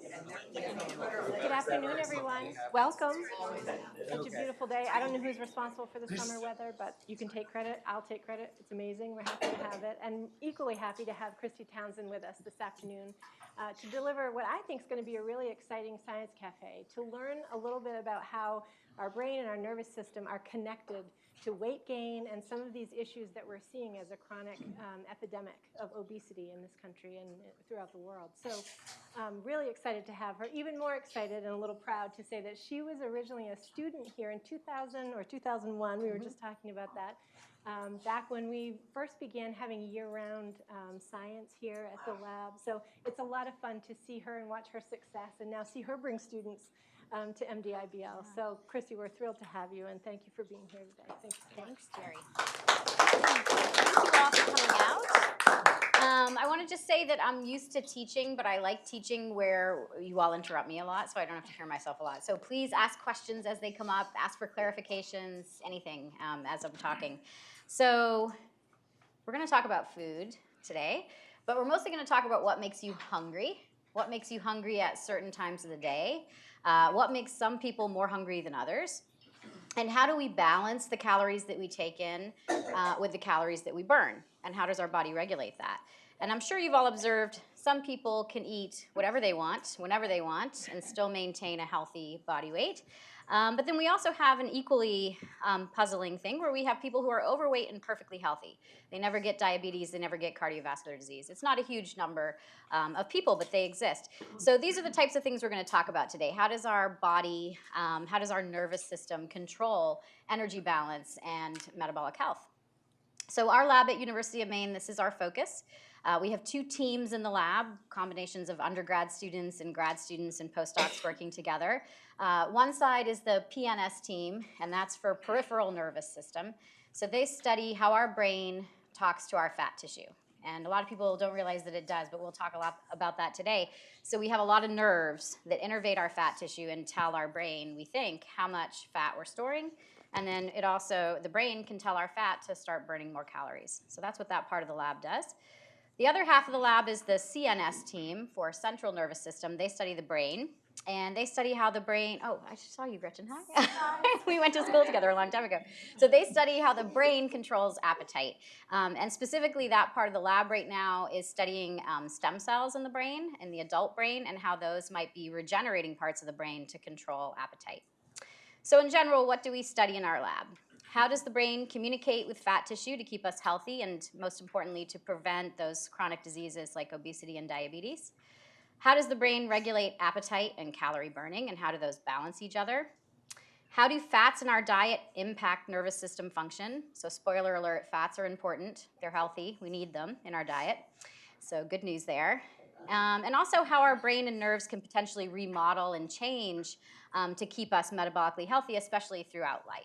Good afternoon, everyone. Welcome. Such a beautiful day. I don't know who's responsible for the summer weather, but you can take credit. I'll take credit. It's amazing. We're happy to have it. And equally happy to have Kristy Townsend with us this afternoon to deliver what I think is going to be a really exciting science cafe, to learn a little bit about how our brain and our nervous system are connected to weight gain and some of these issues that we're seeing as a chronic epidemic of obesity in this country and throughout the world. So really excited to have her, even more excited and a little proud to say that she was originally a student here in 2000 or 2001. We were just talking about that. Back when we first began having year-round science here at the lab. So it's a lot of fun to see her and watch her success and now see her bring students to MDIBL. So, Kristy, we're thrilled to have you, and thank you for being here today. Thanks, Jerry. Thank you all for coming out. I want to just say that I'm used to teaching, but I like teaching where you all interrupt me a lot, so I don't have to hear myself a lot. So please ask questions as they come up, ask for clarifications, anything as I'm talking. So we're going to talk about food today, but we're mostly going to talk about what makes you hungry at certain times of the day, what makes some people more hungry than others, and how do we balance the calories that we take in with the calories that we burn, and how does our body regulate that? And I'm sure you've all observed some people can eat whatever they want, whenever they want, and still maintain a healthy body weight. But then we also have an equally puzzling thing where we have people who are overweight and perfectly healthy. They never get diabetes, they never get cardiovascular disease. It's not a huge number of people, but they exist. So these are the types of things we're going to talk about today. How does our body, how does our nervous system control energy balance and metabolic health? So our lab at University of Maine, this is our focus. We have two teams in the lab, combinations of undergrad students and grad students and postdocs working together. One side is the PNS team, and that's for peripheral nervous system. So they study how our brain talks to our fat tissue. And a lot of people don't realize that it does, but we'll talk a lot about that today. So we have a lot of nerves that innervate our fat tissue and tell our brain, we think, how much fat we're storing. And then it also, the brain can tell our fat to start burning more calories. So that's what that part of the lab does. The other half of the lab is the CNS team for central nervous system. They study the brain, and they study how the brain, oh, I saw you, Gretchen, hi. We went to school together a long time ago. So they study how the brain controls appetite. And specifically that part of the lab right now is studying stem cells in the brain, in the adult brain, and how those might be regenerating parts of the brain to control appetite. So in general, what do we study in our lab? How does the brain communicate with fat tissue to keep us healthy and, most importantly, to prevent those chronic diseases like obesity and diabetes? How does the brain regulate appetite and calorie burning, and how do those balance each other? How do fats in our diet impact nervous system function? So spoiler alert, fats are important. They're healthy. We need them in our diet. So good news there. And also how our brain and nerves can potentially remodel and change to keep us metabolically healthy, especially throughout life.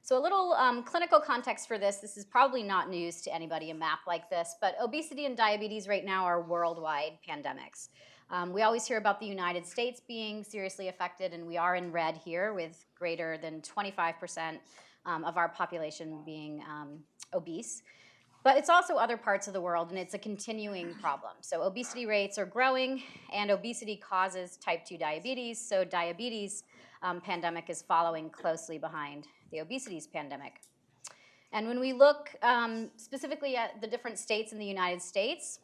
So a little clinical context for this. This is probably not news to anybody, a map like this, but obesity and diabetes right now are worldwide pandemics. We always hear about the United States being seriously affected, and we are in red here with greater than 25% of our population being obese. But it's also other parts of the world, and it's a continuing problem. So obesity rates are growing, and obesity causes type 2 diabetes, so diabetes pandemic is following closely behind the obesity pandemic. And when we look specifically at the different states in the United States,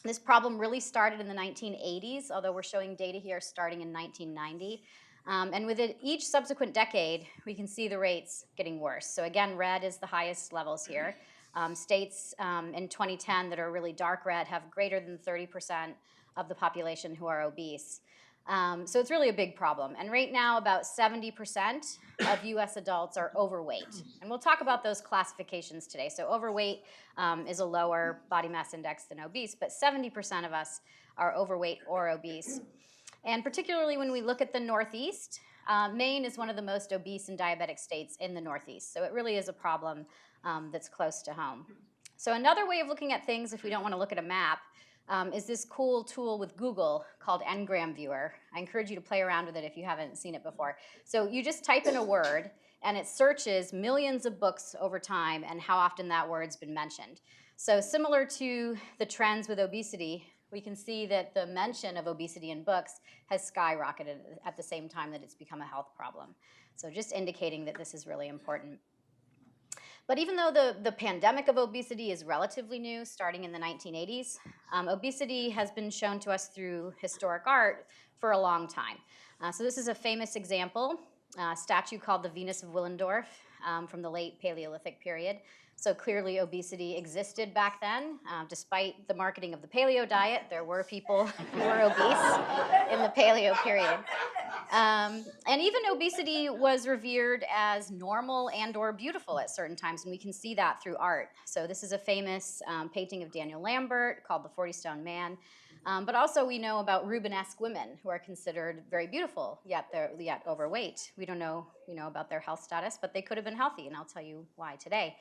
this problem really started in the 1980s, although we're showing data here starting in 1990. And with each subsequent decade, we can see the rates getting worse. So again, red is the highest levels here. States in 2010 that are really dark red have greater than 30% of the population who are obese. So it's really a big problem. And right now, about 70% of US adults are overweight. And we'll talk about those classifications today. So overweight is a lower body mass index than obese, but 70% of us are overweight or obese. And particularly when we look at the Northeast, Maine is one of the most obese and diabetic states in the Northeast. So it really is a problem that's close to home. So another way of looking at things, if we don't want to look at a map, is this cool tool with Google called Ngram Viewer. I encourage you to play around with it if you haven't seen it before. So you just type in a word, and it searches millions of books over time and how often that word's been mentioned. So similar to the trends with obesity, we can see that the mention of obesity in books has skyrocketed at the same time that it's become a health problem. So just indicating that this is really important. But even though the pandemic of obesity is relatively new, starting in the 1980s, obesity has been shown to us through historic art for a long time. So this is a famous example, a statue called the Venus of Willendorf from the late Paleolithic period. So clearly obesity existed back then. Despite the marketing of the paleo diet, there were people who were obese in the paleo period. And even obesity was revered as normal and or beautiful at certain times, and we can see that through art. So this is a famous painting of Daniel Lambert called The 40 Stone Man. But also we know about Rubenesque women who are considered very beautiful, yet they're yet overweight. We don't know, about their health status, but they could have been healthy, and I'll tell you why today.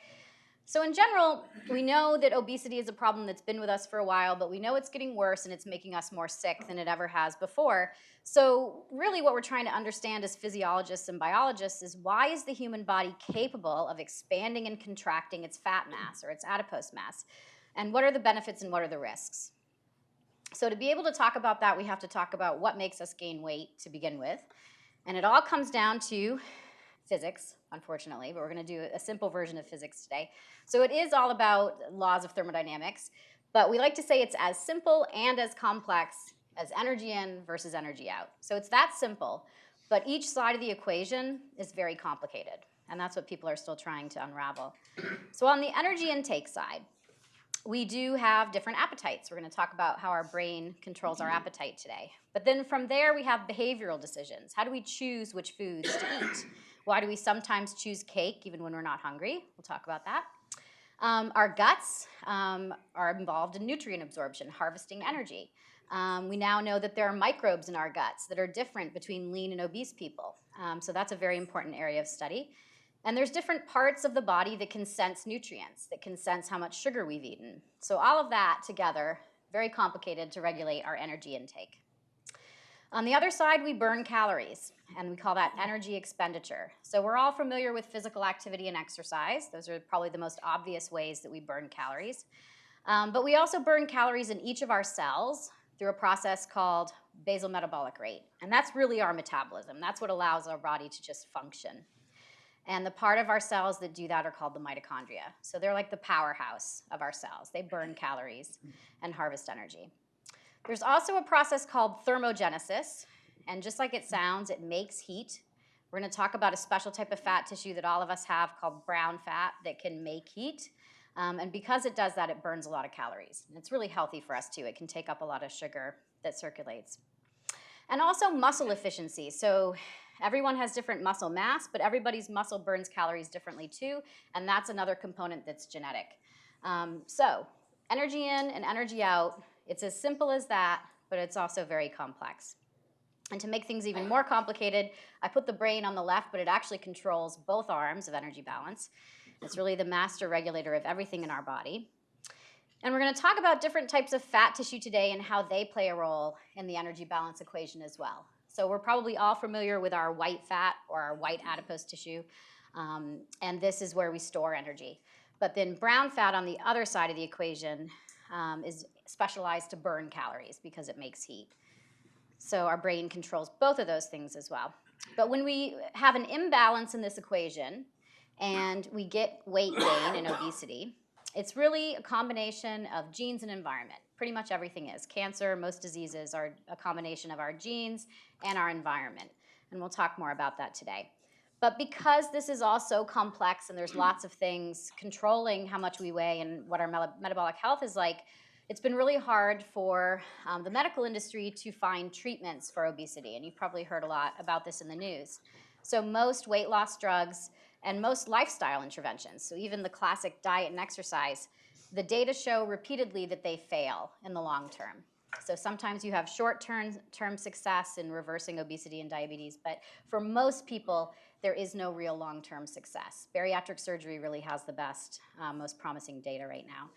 So in general, we know that obesity is a problem that's been with us for a while, but we know it's getting worse and it's making us more sick than it ever has before. So really what we're trying to understand as physiologists and biologists is why is the human body capable of expanding and contracting its fat mass or its adipose mass? And what are the benefits and what are the risks? So to be able to talk about that, we have to talk about what makes us gain weight to begin with. And it all comes down to physics, unfortunately, but we're going to do a simple version of physics today. So it is all about laws of thermodynamics, but we like to say it's as simple and as complex as energy in versus energy out. So it's that simple, but each side of the equation is very complicated, and that's what people are still trying to unravel. So on the energy intake side, we do have different appetites. We're going to talk about how our brain controls our appetite today. But then from there, we have behavioral decisions. How do we choose which foods to eat? Why do we sometimes choose cake even when we're not hungry? We'll talk about that. Our guts are involved in nutrient absorption, harvesting energy. We now know that there are microbes in our guts that are different between lean and obese people. So that's a very important area of study. And there's different parts of the body that can sense nutrients, that can sense how much sugar we've eaten. So all of that together, very complicated to regulate our energy intake. On the other side, we burn calories, and we call that energy expenditure. So we're all familiar with physical activity and exercise. Those are probably the most obvious ways that we burn calories. But we also burn calories in each of our cells through a process called basal metabolic rate. And that's really our metabolism. That's what allows our body to just function. And the part of our cells that do that are called the mitochondria. So they're like the powerhouse of our cells. They burn calories and harvest energy. There's also a process called thermogenesis, and just like it sounds, it makes heat. We're going to talk about a special type of fat tissue that all of us have called brown fat that can make heat. And because it does that, it burns a lot of calories. And it's really healthy for us too. It can take up a lot of sugar that circulates. And also muscle efficiency. So everyone has different muscle mass, but everybody's muscle burns calories differently too, and that's another component that's genetic. So energy in and energy out, it's as simple as that, but it's also very complex. And to make things even more complicated, I put the brain on the left, but it actually controls both arms of energy balance. It's really the master regulator of everything in our body. And we're going to talk about different types of fat tissue today and how they play a role in the energy balance equation as well. So we're probably all familiar with our white fat or our white adipose tissue, and this is where we store energy. But then brown fat on the other side of the equation is specialized to burn calories because it makes heat. So our brain controls both of those things as well. But when we have an imbalance in this equation and we get weight gain and obesity, it's really a combination of genes and environment. Pretty much everything is. Cancer, most diseases are a combination of our genes and our environment. And we'll talk more about that today. But because this is all so complex and there's lots of things controlling how much we weigh and what our metabolic health is like, it's been really hard for the medical industry to find treatments for obesity. And you've probably heard a lot about this in the news. So most weight loss drugs and most lifestyle interventions, so even the classic diet and exercise, the data show repeatedly that they fail in the long term. So sometimes you have short-term success in reversing obesity and diabetes, but for most people, there is no real long-term success. Bariatric surgery really has the best, most promising data right now.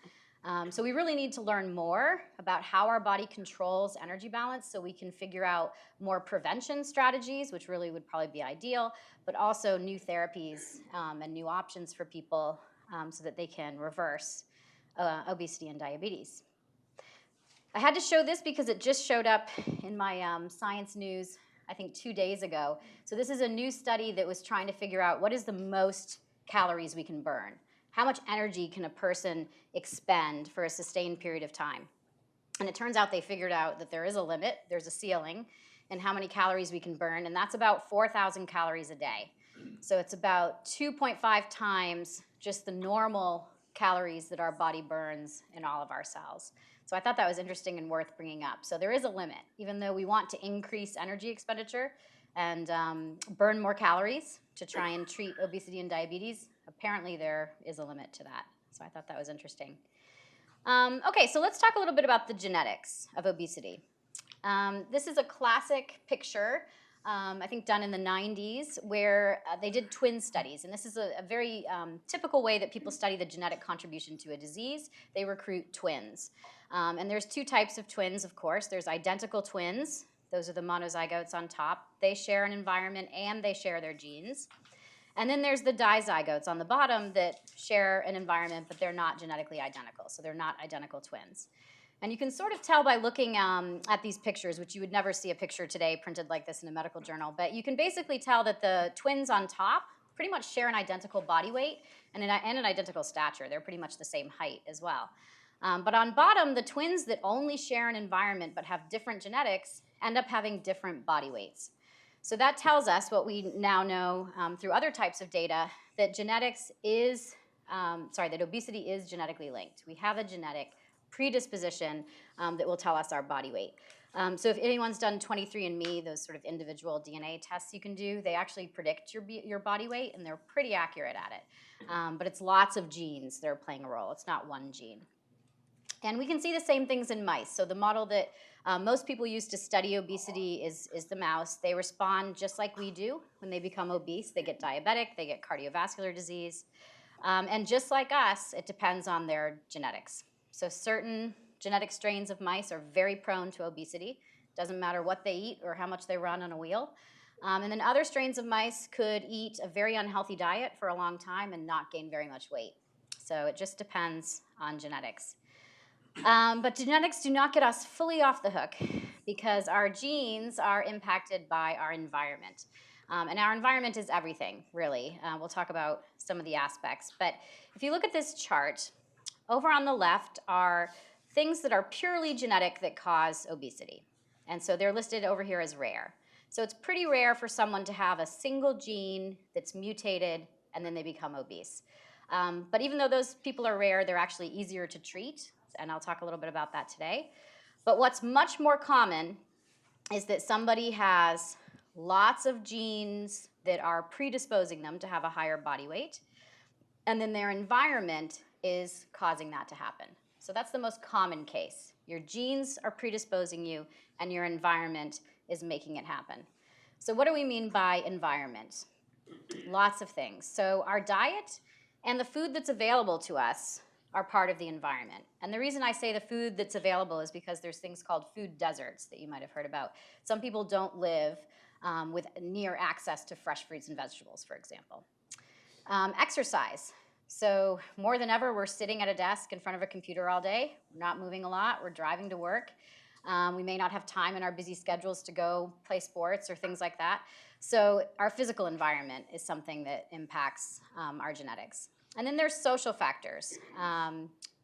So we really need to learn more about how our body controls energy balance so we can figure out more prevention strategies, which really would probably be ideal, but also new therapies and new options for people so that they can reverse obesity and diabetes. I had to show this because it just showed up in my science news, I think 2 days ago. So this is a new study that was trying to figure out what is the most calories we can burn. How much energy can a person expend for a sustained period of time? And it turns out they figured out that there is a limit, there's a ceiling, in how many calories we can burn, and that's about 4,000 calories a day. So it's about 2.5 times just the normal calories that our body burns in all of our cells. So I thought that was interesting and worth bringing up. So there is a limit, even though we want to increase energy expenditure and burn more calories to try and treat obesity and diabetes. Apparently there is a limit to that. So I thought that was interesting. Okay, so let's talk a little bit about the genetics of obesity. This is a classic picture, I think done in the 90s, where they did twin studies. And this is a very typical way that people study the genetic contribution to a disease. They recruit twins. And there's two types of twins, of course. There's identical twins. Those are the monozygotes on top. They share an environment and they share their genes. And then there's the dizygotes on the bottom that share an environment, but they're not genetically identical. So they're not identical twins. And you can sort of tell by looking at these pictures, which you would never see a picture today printed like this in a medical journal, but you can basically tell that the twins on top pretty much share an identical body weight and an identical stature. They're pretty much the same height as well. But on bottom, the twins that only share an environment but have different genetics end up having different body weights. So that tells us what we now know through other types of data, that that obesity is genetically linked. We have a genetic predisposition that will tell us our body weight. So if anyone's done 23andMe, those sort of individual DNA tests you can do, they actually predict your body weight, and they're pretty accurate at it. But it's lots of genes that are playing a role. It's not one gene. And we can see the same things in mice. So the model that most people use to study obesity is the mouse. They respond just like we do when they become obese. They get diabetic, they get cardiovascular disease. And just like us, it depends on their genetics. So certain genetic strains of mice are very prone to obesity. Doesn't matter what they eat or how much they run on a wheel. And then other strains of mice could eat a very unhealthy diet for a long time and not gain very much weight. So it just depends on genetics. But genetics do not get us fully off the hook because our genes are impacted by our environment. And our environment is everything, really. We'll talk about some of the aspects. But if you look at this chart, over on the left are things that are purely genetic that cause obesity. And so they're listed over here as rare. So it's pretty rare for someone to have a single gene that's mutated and then they become obese. But even though those people are rare, they're actually easier to treat. And I'll talk a little bit about that today. But what's much more common is that somebody has lots of genes that are predisposing them to have a higher body weight, and then their environment is causing that to happen. So that's the most common case. Your genes are predisposing you, and your environment is making it happen. So what do we mean by environment? Lots of things. So our diet and the food that's available to us are part of the environment. And the reason I say the food that's available is because there's things called food deserts that you might have heard about. Some people don't live with near access to fresh fruits and vegetables, for example. Exercise. So more than ever, we're sitting at a desk in front of a computer all day. We're not moving a lot. We're driving to work. We may not have time in our busy schedules to go play sports or things like that. So our physical environment is something that impacts our genetics. And then there's social factors.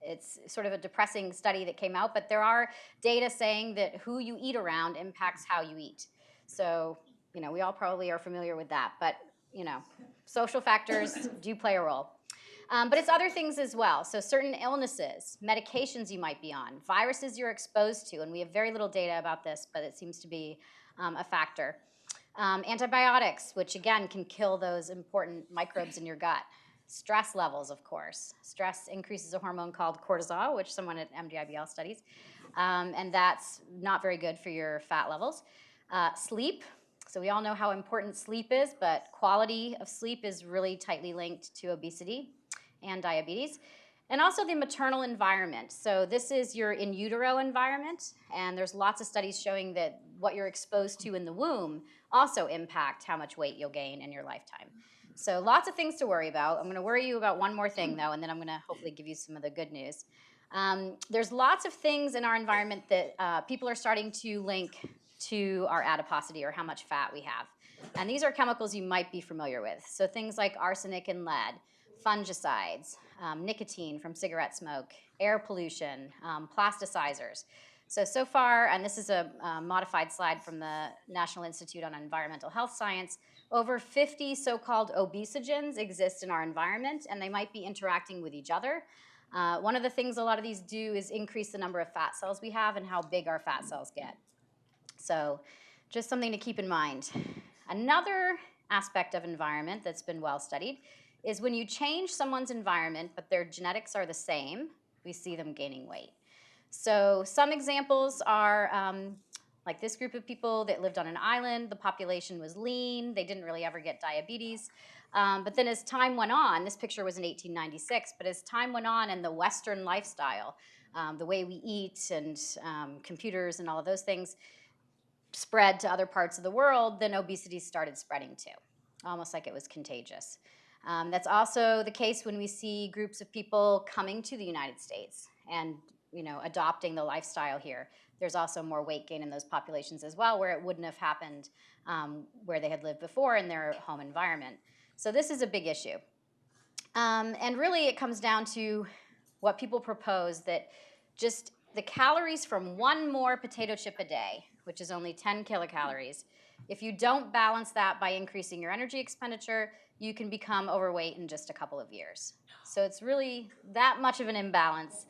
It's sort of a depressing study that came out, but there are data saying that who you eat around impacts how you eat. So, we all probably are familiar with that, but, social factors do play a role. But it's other things as well. So certain illnesses, medications you might be on, viruses you're exposed to, and we have very little data about this, but it seems to be a factor. Antibiotics, which again can kill those important microbes in your gut. Stress levels, of course. Stress increases a hormone called cortisol, which someone at MDI studies, and that's not very good for your fat levels. Sleep. So we all know how important sleep is, but quality of sleep is really tightly linked to obesity and diabetes. And also the maternal environment. So this is your in utero environment, and there's lots of studies showing that what you're exposed to in the womb also impact how much weight you'll gain in your lifetime. So lots of things to worry about. I'm going to worry you about one more thing, though, and then I'm going to hopefully give you some of the good news. There's lots of things in our environment that people are starting to link to our adiposity or how much fat we have. And these are chemicals you might be familiar with. So things like arsenic and lead, fungicides, nicotine from cigarette smoke, air pollution, plasticizers. So far, and this is a modified slide from the National Institute on Environmental Health Science, over 50 so-called obesogens exist in our environment, and they might be interacting with each other. One of the things a lot of these do is increase the number of fat cells we have and how big our fat cells get. So just something to keep in mind. Another aspect of environment that's been well studied is when you change someone's environment, but their genetics are the same, we see them gaining weight. So some examples are like this group of people that lived on an island. The population was lean. They didn't really ever get diabetes. But then as time went on, this picture was in 1896, but as time went on and the Western lifestyle, the way we eat and computers and all of those things spread to other parts of the world, then obesity started spreading too, almost like it was contagious. That's also the case when we see groups of people coming to the United States and adopting the lifestyle here. There's also more weight gain in those populations as well, where it wouldn't have happened where they had lived before in their home environment. So this is a big issue. And really it comes down to what people propose, that just the calories from one more potato chip a day, which is only 10 kilocalories, if you don't balance that by increasing your energy expenditure, you can become overweight in just a couple of years. So it's really that much of an imbalance,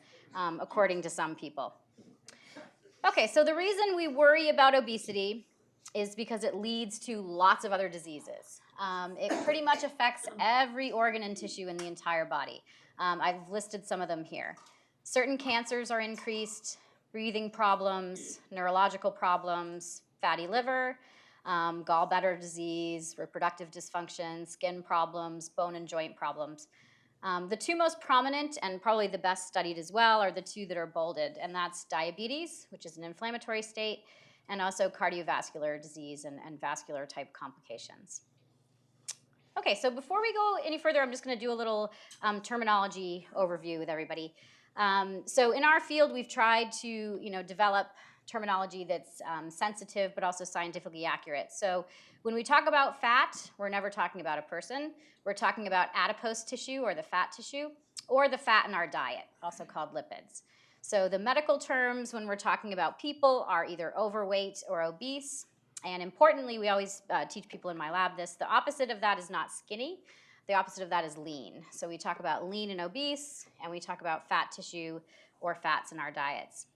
according to some people. Okay, so the reason we worry about obesity is because it leads to lots of other diseases. It pretty much affects every organ and tissue in the entire body. I've listed some of them here. Certain cancers are increased, breathing problems, neurological problems, fatty liver, gallbladder disease, reproductive dysfunction, skin problems, bone and joint problems. The two most prominent and probably the best studied as well are the two that are bolded, and that's diabetes, which is an inflammatory state, and also cardiovascular disease and vascular type complications. Okay, so before we go any further, I'm just going to do a little terminology overview with everybody. So in our field, we've tried to develop terminology that's sensitive but also scientifically accurate. So when we talk about fat, we're never talking about a person. We're talking about adipose tissue or the fat tissue, or the fat in our diet, also called lipids. So the medical terms when we're talking about people are either overweight or obese. And importantly, we always teach people in my lab this, the opposite of that is not skinny. The opposite of that is lean. So we talk about lean and obese, and we talk about fat tissue or fats in our diets.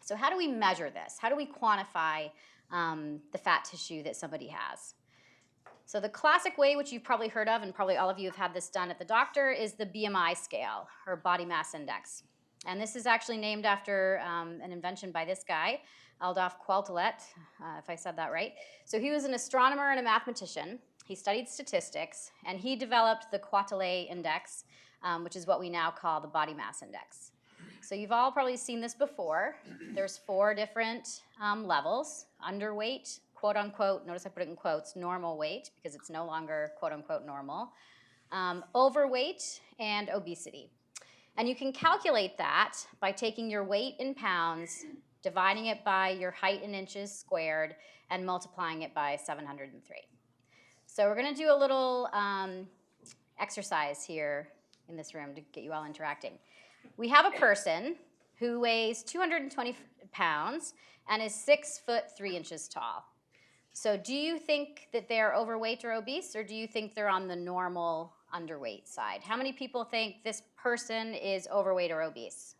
So how do we measure this? How do we quantify the fat tissue that somebody has? So the classic way, which you've probably heard of, and probably all of you have had this done at the doctor, is the BMI scale, or body mass index. And this is actually named after an invention by this guy, Adolphe Quetelet, if I said that right. So he was an astronomer and a mathematician. He studied statistics, and he developed the Quetelet index, which is what we now call the body mass index. So you've all probably seen this before. There's 4 different levels: underweight, quote unquote, notice I put it in quotes, normal weight, because it's no longer quote unquote normal, overweight, and obesity. And you can calculate that by taking your weight in pounds, dividing it by your height in inches squared, and multiplying it by 703. So we're going to do a little exercise here in this room to get you all interacting. We have a person who weighs 220 pounds and is 6 foot 3 inches tall. So do you think that they're overweight or obese, or do you think they're on the normal underweight side? How many people think this person is overweight or obese?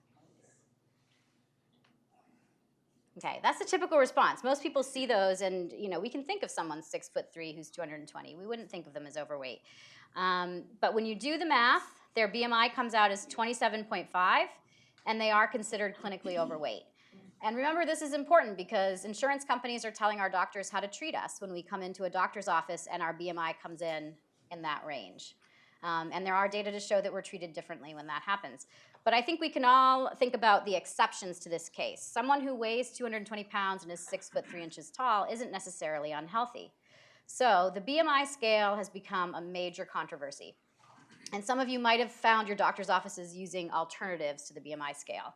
Okay, that's the typical response. Most people see those, and we can think of someone 6 foot 3 who's 220. We wouldn't think of them as overweight. But when you do the math, their BMI comes out as 27.5, and they are considered clinically overweight. And remember, this is important because insurance companies are telling our doctors how to treat us when we come into a doctor's office and our BMI comes in that range. And there are data to show that we're treated differently when that happens. But I think we can all think about the exceptions to this case. Someone who weighs 220 pounds and is 6 foot 3 inches tall isn't necessarily unhealthy. So the BMI scale has become a major controversy. And some of you might have found your doctor's offices using alternatives to the BMI scale.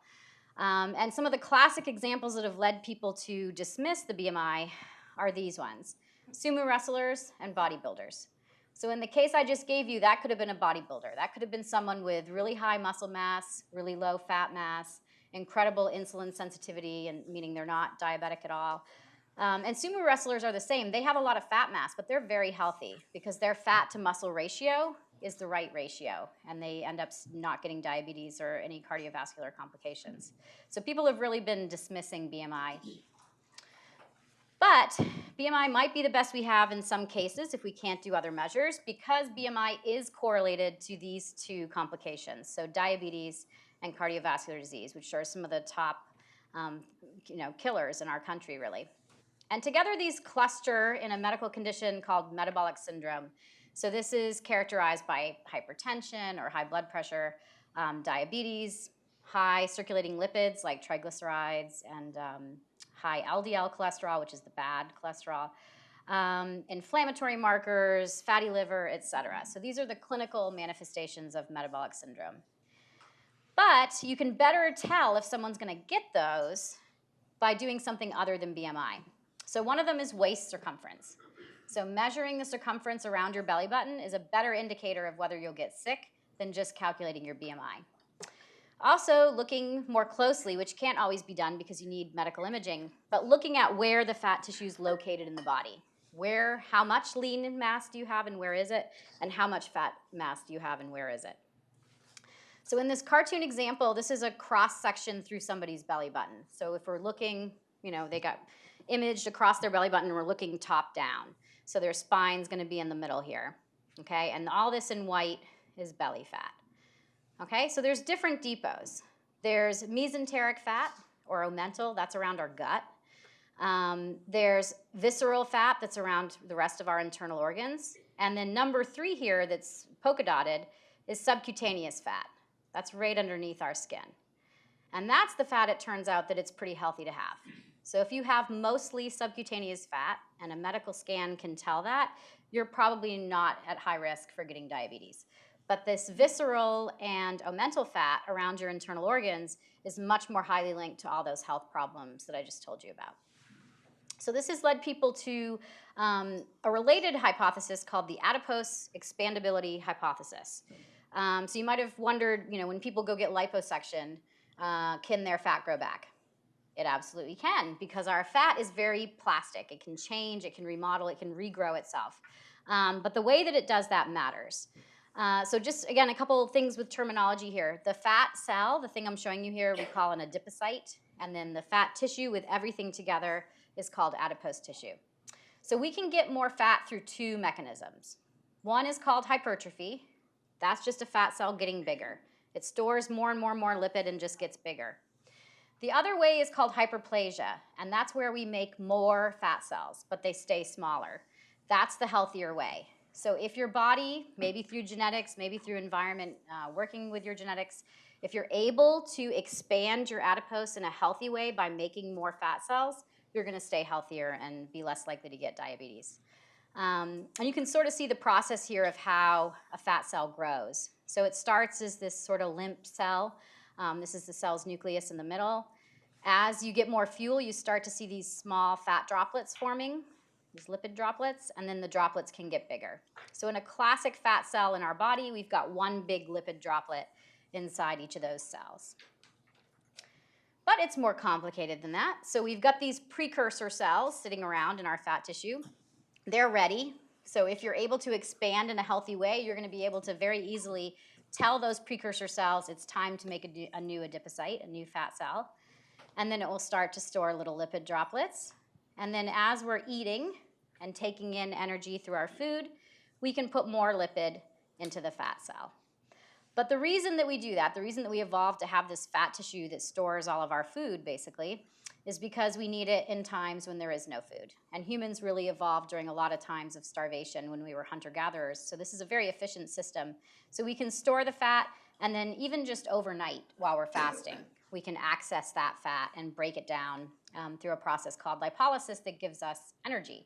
And some of the classic examples that have led people to dismiss the BMI are these ones: sumo wrestlers and bodybuilders. So in the case I just gave you, that could have been a bodybuilder. That could have been someone with really high muscle mass, really low fat mass, incredible insulin sensitivity, and meaning they're not diabetic at all. And sumo wrestlers are the same. They have a lot of fat mass, but they're very healthy because their fat to muscle ratio is the right ratio, and they end up not getting diabetes or any cardiovascular complications. So people have really been dismissing BMI. But BMI might be the best we have in some cases if we can't do other measures, because BMI is correlated to these two complications, so diabetes and cardiovascular disease, which are some of the top killers in our country, really. And together these cluster in a medical condition called metabolic syndrome. So this is characterized by hypertension or high blood pressure, diabetes, high circulating lipids like triglycerides, and high LDL cholesterol, which is the bad cholesterol, inflammatory markers, fatty liver, etc. So these are the clinical manifestations of metabolic syndrome. But you can better tell if someone's going to get those by doing something other than BMI. So one of them is waist circumference. So measuring the circumference around your belly button is a better indicator of whether you'll get sick than just calculating your BMI. Also, looking more closely, which can't always be done because you need medical imaging, but looking at where the fat tissue is located in the body. How much lean mass do you have and where is it? And how much fat mass do you have and where is it? So in this cartoon example, this is a cross-section through somebody's belly button. So if we're looking, they got imaged across their belly button and we're looking top down. So their spine's going to be in the middle here, okay? And all this in white is belly fat, okay? So there's different depots. There's mesenteric fat, or omental, that's around our gut. There's visceral fat, that's around the rest of our internal organs. And then number 3 here that's polka dotted is subcutaneous fat. That's right underneath our skin. And that's the fat, it turns out, that it's pretty healthy to have. So if you have mostly subcutaneous fat, and a medical scan can tell that, you're probably not at high risk for getting diabetes. But this visceral and omental fat around your internal organs is much more highly linked to all those health problems that I just told you about. So this has led people to a related hypothesis called the adipose expandability hypothesis. So you might have wondered, when people go get liposuction, can their fat grow back? It absolutely can, because our fat is very plastic. It can change, it can remodel, it can regrow itself. But the way that it does that matters. So just, again, a couple of things with terminology here. The fat cell, the thing I'm showing you here, we call an adipocyte. And then the fat tissue with everything together is called adipose tissue. So we can get more fat through 2 mechanisms. One is called hypertrophy. That's just a fat cell getting bigger. It stores more and more lipid and just gets bigger. The other way is called hyperplasia, and that's where we make more fat cells, but they stay smaller. That's the healthier way. So if your body, maybe through genetics, maybe through environment, working with your genetics, if you're able to expand your adipose in a healthy way by making more fat cells, you're going to stay healthier and be less likely to get diabetes. And you can sort of see the process here of how a fat cell grows. So it starts as this sort of limp cell. This is the cell's nucleus in the middle. As you get more fuel, you start to see these small fat droplets forming, these lipid droplets, and then the droplets can get bigger. So in a classic fat cell in our body, we've got one big lipid droplet inside each of those cells. But it's more complicated than that. So we've got these precursor cells sitting around in our fat tissue. They're ready. So if you're able to expand in a healthy way, you're going to be able to very easily tell those precursor cells it's time to make a new adipocyte, a new fat cell. And then it will start to store little lipid droplets. And then as we're eating and taking in energy through our food, we can put more lipid into the fat cell. But the reason that we do that, the reason that we evolved to have this fat tissue that stores all of our food, basically, is because we need it in times when there is no food. And humans really evolved during a lot of times of starvation when we were hunter-gatherers. So this is a very efficient system. So we can store the fat, and then even just overnight while we're fasting, we can access that fat and break it down through a process called lipolysis that gives us energy.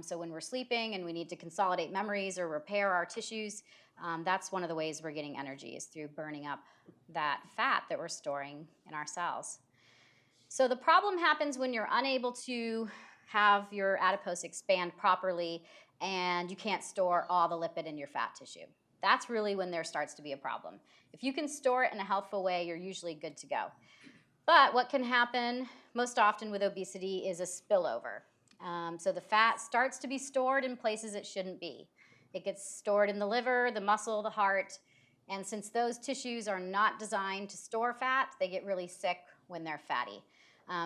So when we're sleeping and we need to consolidate memories or repair our tissues, that's one of the ways we're getting energy is through burning up that fat that we're storing in our cells. So the problem happens when you're unable to have your adipose expand properly and you can't store all the lipid in your fat tissue. That's really when there starts to be a problem. If you can store it in a healthful way, you're usually good to go. But what can happen most often with obesity is a spillover. So the fat starts to be stored in places it shouldn't be. It gets stored in the liver, the muscle, the heart, and since those tissues are not designed to store fat, they get really sick when they're fatty.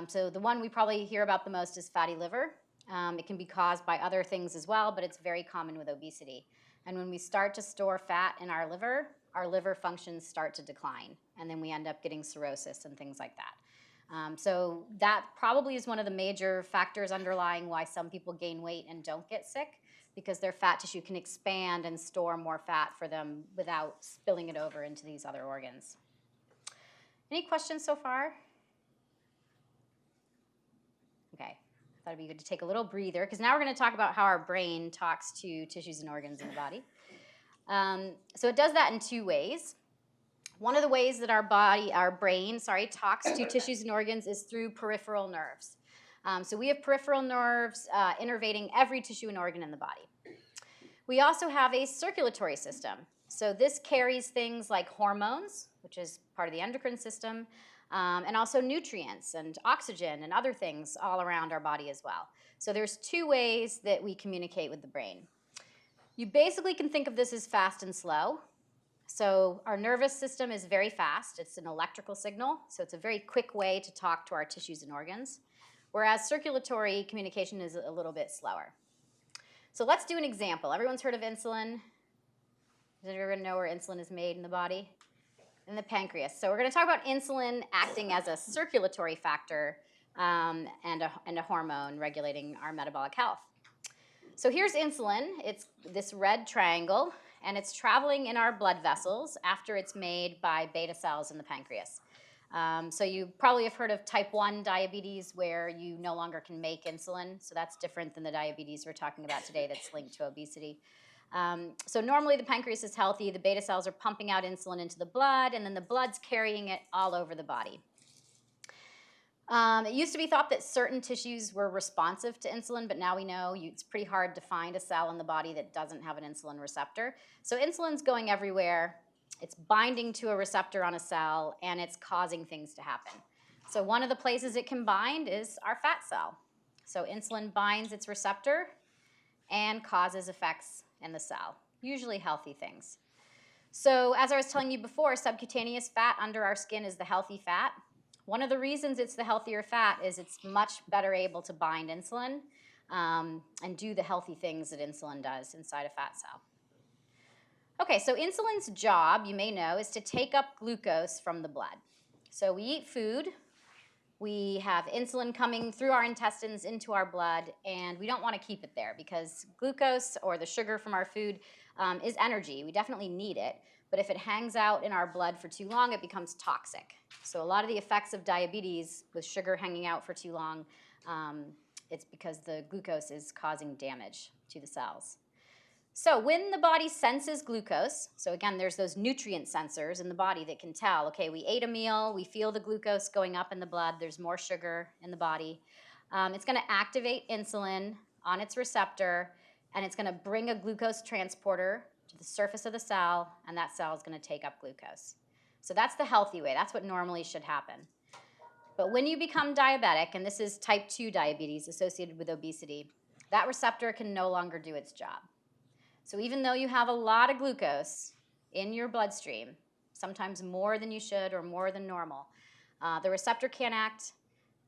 So the one we probably hear about the most is fatty liver. It can be caused by other things as well, but it's very common with obesity. And when we start to store fat in our liver functions start to decline, and then we end up getting cirrhosis and things like that. So that probably is one of the major factors underlying why some people gain weight and don't get sick, because their fat tissue can expand and store more fat for them without spilling it over into these other organs. Any questions so far? Okay, I thought it'd be good to take a little breather, because now we're going to talk about how our brain talks to tissues and organs in the body. So it does that in two ways. One of the ways that our brain talks to tissues and organs is through peripheral nerves. So we have peripheral nerves innervating every tissue and organ in the body. We also have a circulatory system. So this carries things like hormones, which is part of the endocrine system, and also nutrients and oxygen and other things all around our body as well. So there's two ways that we communicate with the brain. You basically can think of this as fast and slow. So our nervous system is very fast. It's an electrical signal, so it's a very quick way to talk to our tissues and organs, whereas circulatory communication is a little bit slower. So let's do an example. Everyone's heard of insulin. Does everyone know where insulin is made in the body? In the pancreas. So we're going to talk about insulin acting as a circulatory factor and a hormone regulating our metabolic health. So here's insulin. It's this red triangle, and it's traveling in our blood vessels after it's made by beta cells in the pancreas. So you probably have heard of type 1 diabetes where you no longer can make insulin. So that's different than the diabetes we're talking about today that's linked to obesity. So normally the pancreas is healthy. The beta cells are pumping out insulin into the blood, and then the blood's carrying it all over the body. It used to be thought that certain tissues were responsive to insulin, but now we know it's pretty hard to find a cell in the body that doesn't have an insulin receptor. So insulin's going everywhere. It's binding to a receptor on a cell, and it's causing things to happen. So one of the places it can bind is our fat cell. So insulin binds its receptor and causes effects in the cell, usually healthy things. So as I was telling you before, subcutaneous fat under our skin is the healthy fat. One of the reasons it's the healthier fat is it's much better able to bind insulin and do the healthy things that insulin does inside a fat cell. Okay, so insulin's job, you may know, is to take up glucose from the blood. So we eat food, we have insulin coming through our intestines into our blood, and we don't want to keep it there because glucose or the sugar from our food is energy. We definitely need it. But if it hangs out in our blood for too long, it becomes toxic. So a lot of the effects of diabetes with sugar hanging out for too long, it's because the glucose is causing damage to the cells. So when the body senses glucose, so again, there's those nutrient sensors in the body that can tell, okay, we ate a meal, we feel the glucose going up in the blood, there's more sugar in the body. It's going to activate insulin on its receptor, and it's going to bring a glucose transporter to the surface of the cell, and that cell is going to take up glucose. So that's the healthy way. That's what normally should happen. But when you become diabetic, and this is type 2 diabetes associated with obesity, that receptor can no longer do its job. So even though you have a lot of glucose in your bloodstream, sometimes more than you should or more than normal, the receptor can't act,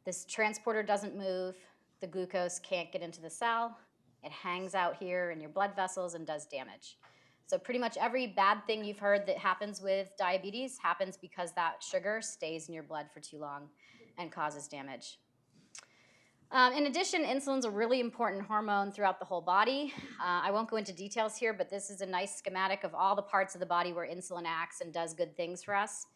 this transporter doesn't move, the glucose can't get into the cell, it hangs out here in your blood vessels and does damage. So pretty much every bad thing you've heard that happens with diabetes happens because that sugar stays in your blood for too long and causes damage. In addition, insulin's a really important hormone throughout the whole body. I won't go into details here, but this is a nice schematic of all the parts of the body where insulin acts and does good things for us.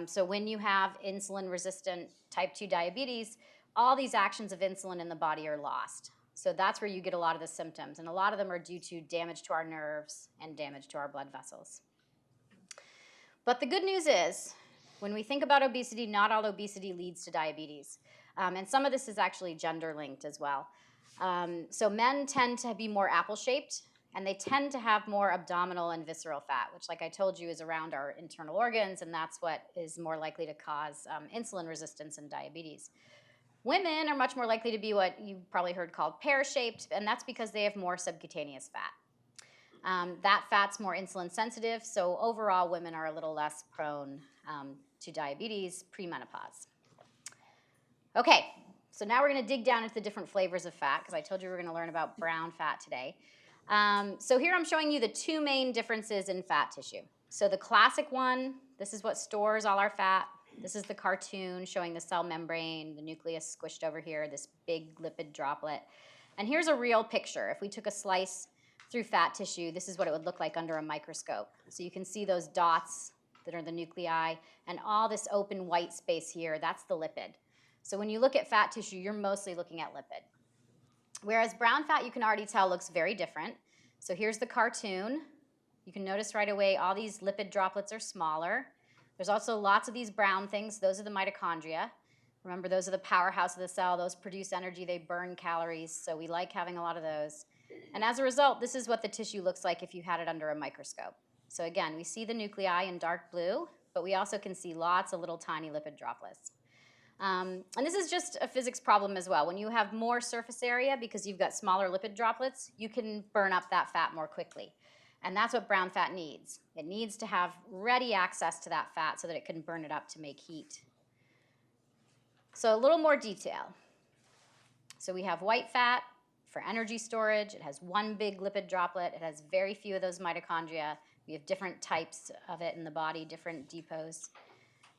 So when you have insulin-resistant type 2 diabetes, all these actions of insulin in the body are lost. So that's where you get a lot of the symptoms, and a lot of them are due to damage to our nerves and damage to our blood vessels. But the good news is, when we think about obesity, not all obesity leads to diabetes. And some of this is actually gender-linked as well. So men tend to be more apple-shaped, and they tend to have more abdominal and visceral fat, which, like I told you, is around our internal organs, and that's what is more likely to cause insulin resistance and diabetes. Women are much more likely to be what you've probably heard called pear-shaped, and that's because they have more subcutaneous fat. That fat's more insulin sensitive, so overall women are a little less prone to diabetes pre-menopause. Okay, so now we're going to dig down into the different flavors of fat, because I told you we were going to learn about brown fat today. So here I'm showing you the two main differences in fat tissue. So the classic one, this is what stores all our fat. This is the cartoon showing the cell membrane, the nucleus squished over here, this big lipid droplet. And here's a real picture. If we took a slice through fat tissue, this is what it would look like under a microscope. So you can see those dots that are the nuclei, and all this open white space here, that's the lipid. So when you look at fat tissue, you're mostly looking at lipid. Whereas brown fat, you can already tell, looks very different. So here's the cartoon. You can notice right away all these lipid droplets are smaller. There's also lots of these brown things. Those are the mitochondria. Remember, those are the powerhouse of the cell. Those produce energy. They burn calories. So we like having a lot of those. And as a result, this is what the tissue looks like if you had it under a microscope. So again, we see the nuclei in dark blue, but we also can see lots of little tiny lipid droplets. And this is just a physics problem as well. When you have more surface area because you've got smaller lipid droplets, you can burn up that fat more quickly. And that's what brown fat needs. It needs to have ready access to that fat so that it can burn it up to make heat. So a little more detail. So we have white fat for energy storage. It has one big lipid droplet. It has very few of those mitochondria. We have different types of it in the body, different depots.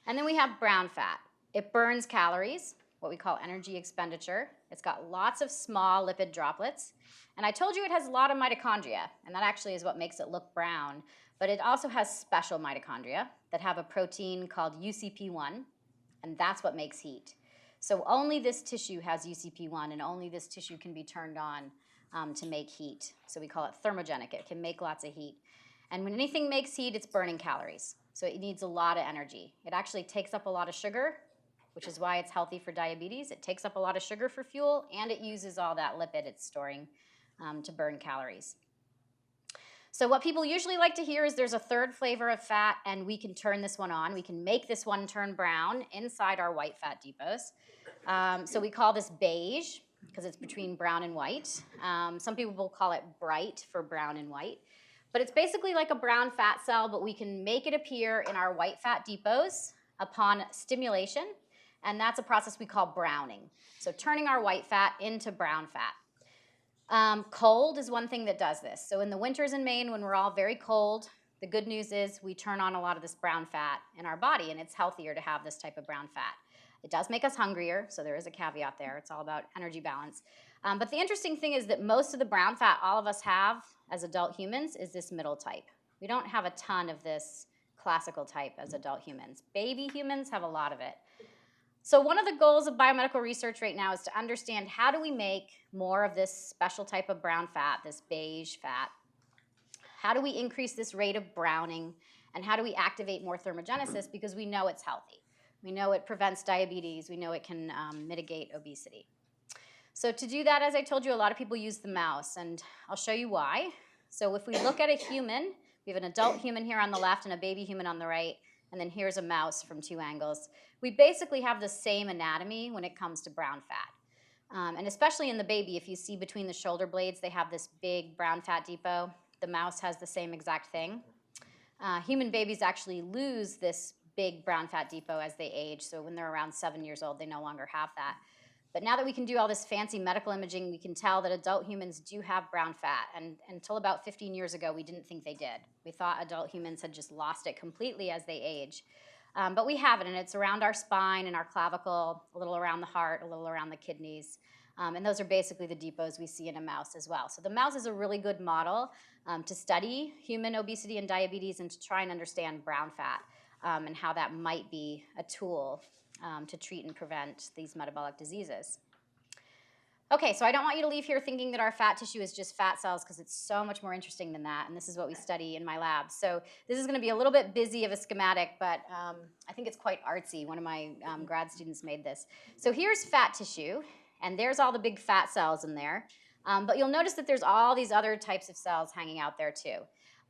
And then we have brown fat. It burns calories, what we call energy expenditure. It's got lots of small lipid droplets. And I told you it has a lot of mitochondria, and that actually is what makes it look brown. But it also has special mitochondria that have a protein called UCP1, and that's what makes heat. So only this tissue has UCP1, and only this tissue can be turned on to make heat. So we call it thermogenic. It can make lots of heat. And when anything makes heat, it's burning calories. So it needs a lot of energy. It actually takes up a lot of sugar, which is why it's healthy for diabetes. It takes up a lot of sugar for fuel, and it uses all that lipid it's storing to burn calories. So what people usually like to hear is there's a third flavor of fat, and we can turn this one on. We can make this one turn brown inside our white fat depots. So we call this beige because it's between brown and white. Some people will call it bright for brown and white. But it's basically like a brown fat cell, but we can make it appear in our white fat depots upon stimulation, and that's a process we call browning. So turning our white fat into brown fat. Cold is one thing that does this. So in the winters in Maine, when we're all very cold, the good news is we turn on a lot of this brown fat in our body, and it's healthier to have this type of brown fat. It does make us hungrier, so there is a caveat there. It's all about energy balance. But the interesting thing is that most of the brown fat all of us have as adult humans is this middle type. We don't have a ton of this classical type as adult humans. Baby humans have a lot of it. So one of the goals of biomedical research right now is to understand how do we make more of this special type of brown fat, this beige fat. How do we increase this rate of browning, and how do we activate more thermogenesis, because we know it's healthy. We know it prevents diabetes. We know it can mitigate obesity. So to do that, as I told you, a lot of people use the mouse, and I'll show you why. So if we look at a human, we have an adult human here on the left and a baby human on the right, and then here's a mouse from two angles. We basically have the same anatomy when it comes to brown fat. And especially in the baby, if you see between the shoulder blades, they have this big brown fat depot. The mouse has the same exact thing. Human babies actually lose this big brown fat depot as they age, so when they're around 7 years old, they no longer have that. But now that we can do all this fancy medical imaging, we can tell that adult humans do have brown fat. And until about 15 years ago, we didn't think they did. We thought adult humans had just lost it completely as they age. But we have it, and it's around our spine and our clavicle, a little around the heart, a little around the kidneys. And those are basically the depots we see in a mouse as well. So the mouse is a really good model to study human obesity and diabetes and to try and understand brown fat and how that might be a tool to treat and prevent these metabolic diseases. Okay, so I don't want you to leave here thinking that our fat tissue is just fat cells, because it's so much more interesting than that, and this is what we study in my lab. So this is going to be a little bit busy of a schematic, but I think it's quite artsy. One of my grad students made this. So here's fat tissue, and there's all the big fat cells in there. But you'll notice that there's all these other types of cells hanging out there too.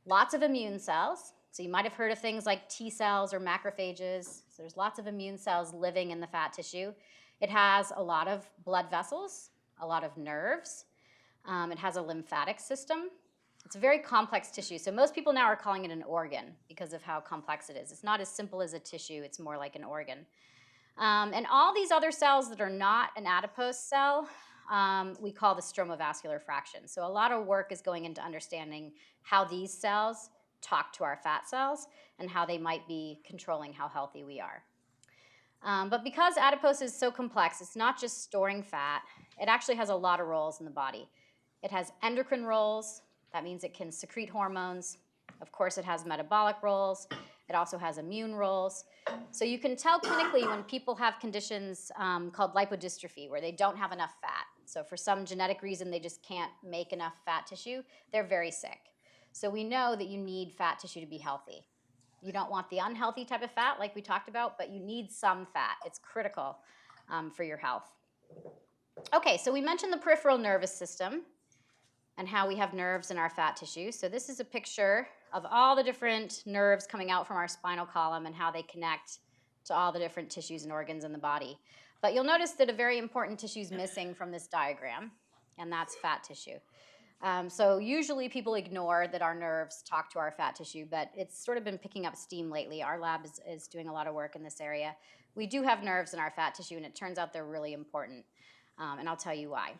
Lots of immune cells. So you might have heard of things like T cells or macrophages. So there's lots of immune cells living in the fat tissue. It has a lot of blood vessels, a lot of nerves. It has a lymphatic system. It's a very complex tissue. So most people now are calling it an organ because of how complex it is. It's not as simple as a tissue. It's more like an organ. And all these other cells that are not an adipose cell, we call the stromovascular fraction. So a lot of work is going into understanding how these cells talk to our fat cells and how they might be controlling how healthy we are. But because adipose is so complex, it's not just storing fat. It actually has a lot of roles in the body. It has endocrine roles. That means it can secrete hormones. Of course, it has metabolic roles. It also has immune roles. So you can tell clinically when people have conditions called lipodystrophy, where they don't have enough fat. So for some genetic reason, they just can't make enough fat tissue. They're very sick. So we know that you need fat tissue to be healthy. You don't want the unhealthy type of fat like we talked about, but you need some fat. It's critical for your health. Okay, so we mentioned the peripheral nervous system and how we have nerves in our fat tissue. So this is a picture of all the different nerves coming out from our spinal column and how they connect to all the different tissues and organs in the body. But you'll notice that a very important tissue is missing from this diagram, and that's fat tissue. So usually people ignore that our nerves talk to our fat tissue, but it's sort of been picking up steam lately. Our lab is doing a lot of work in this area. We do have nerves in our fat tissue, and it turns out they're really important, and I'll tell you why.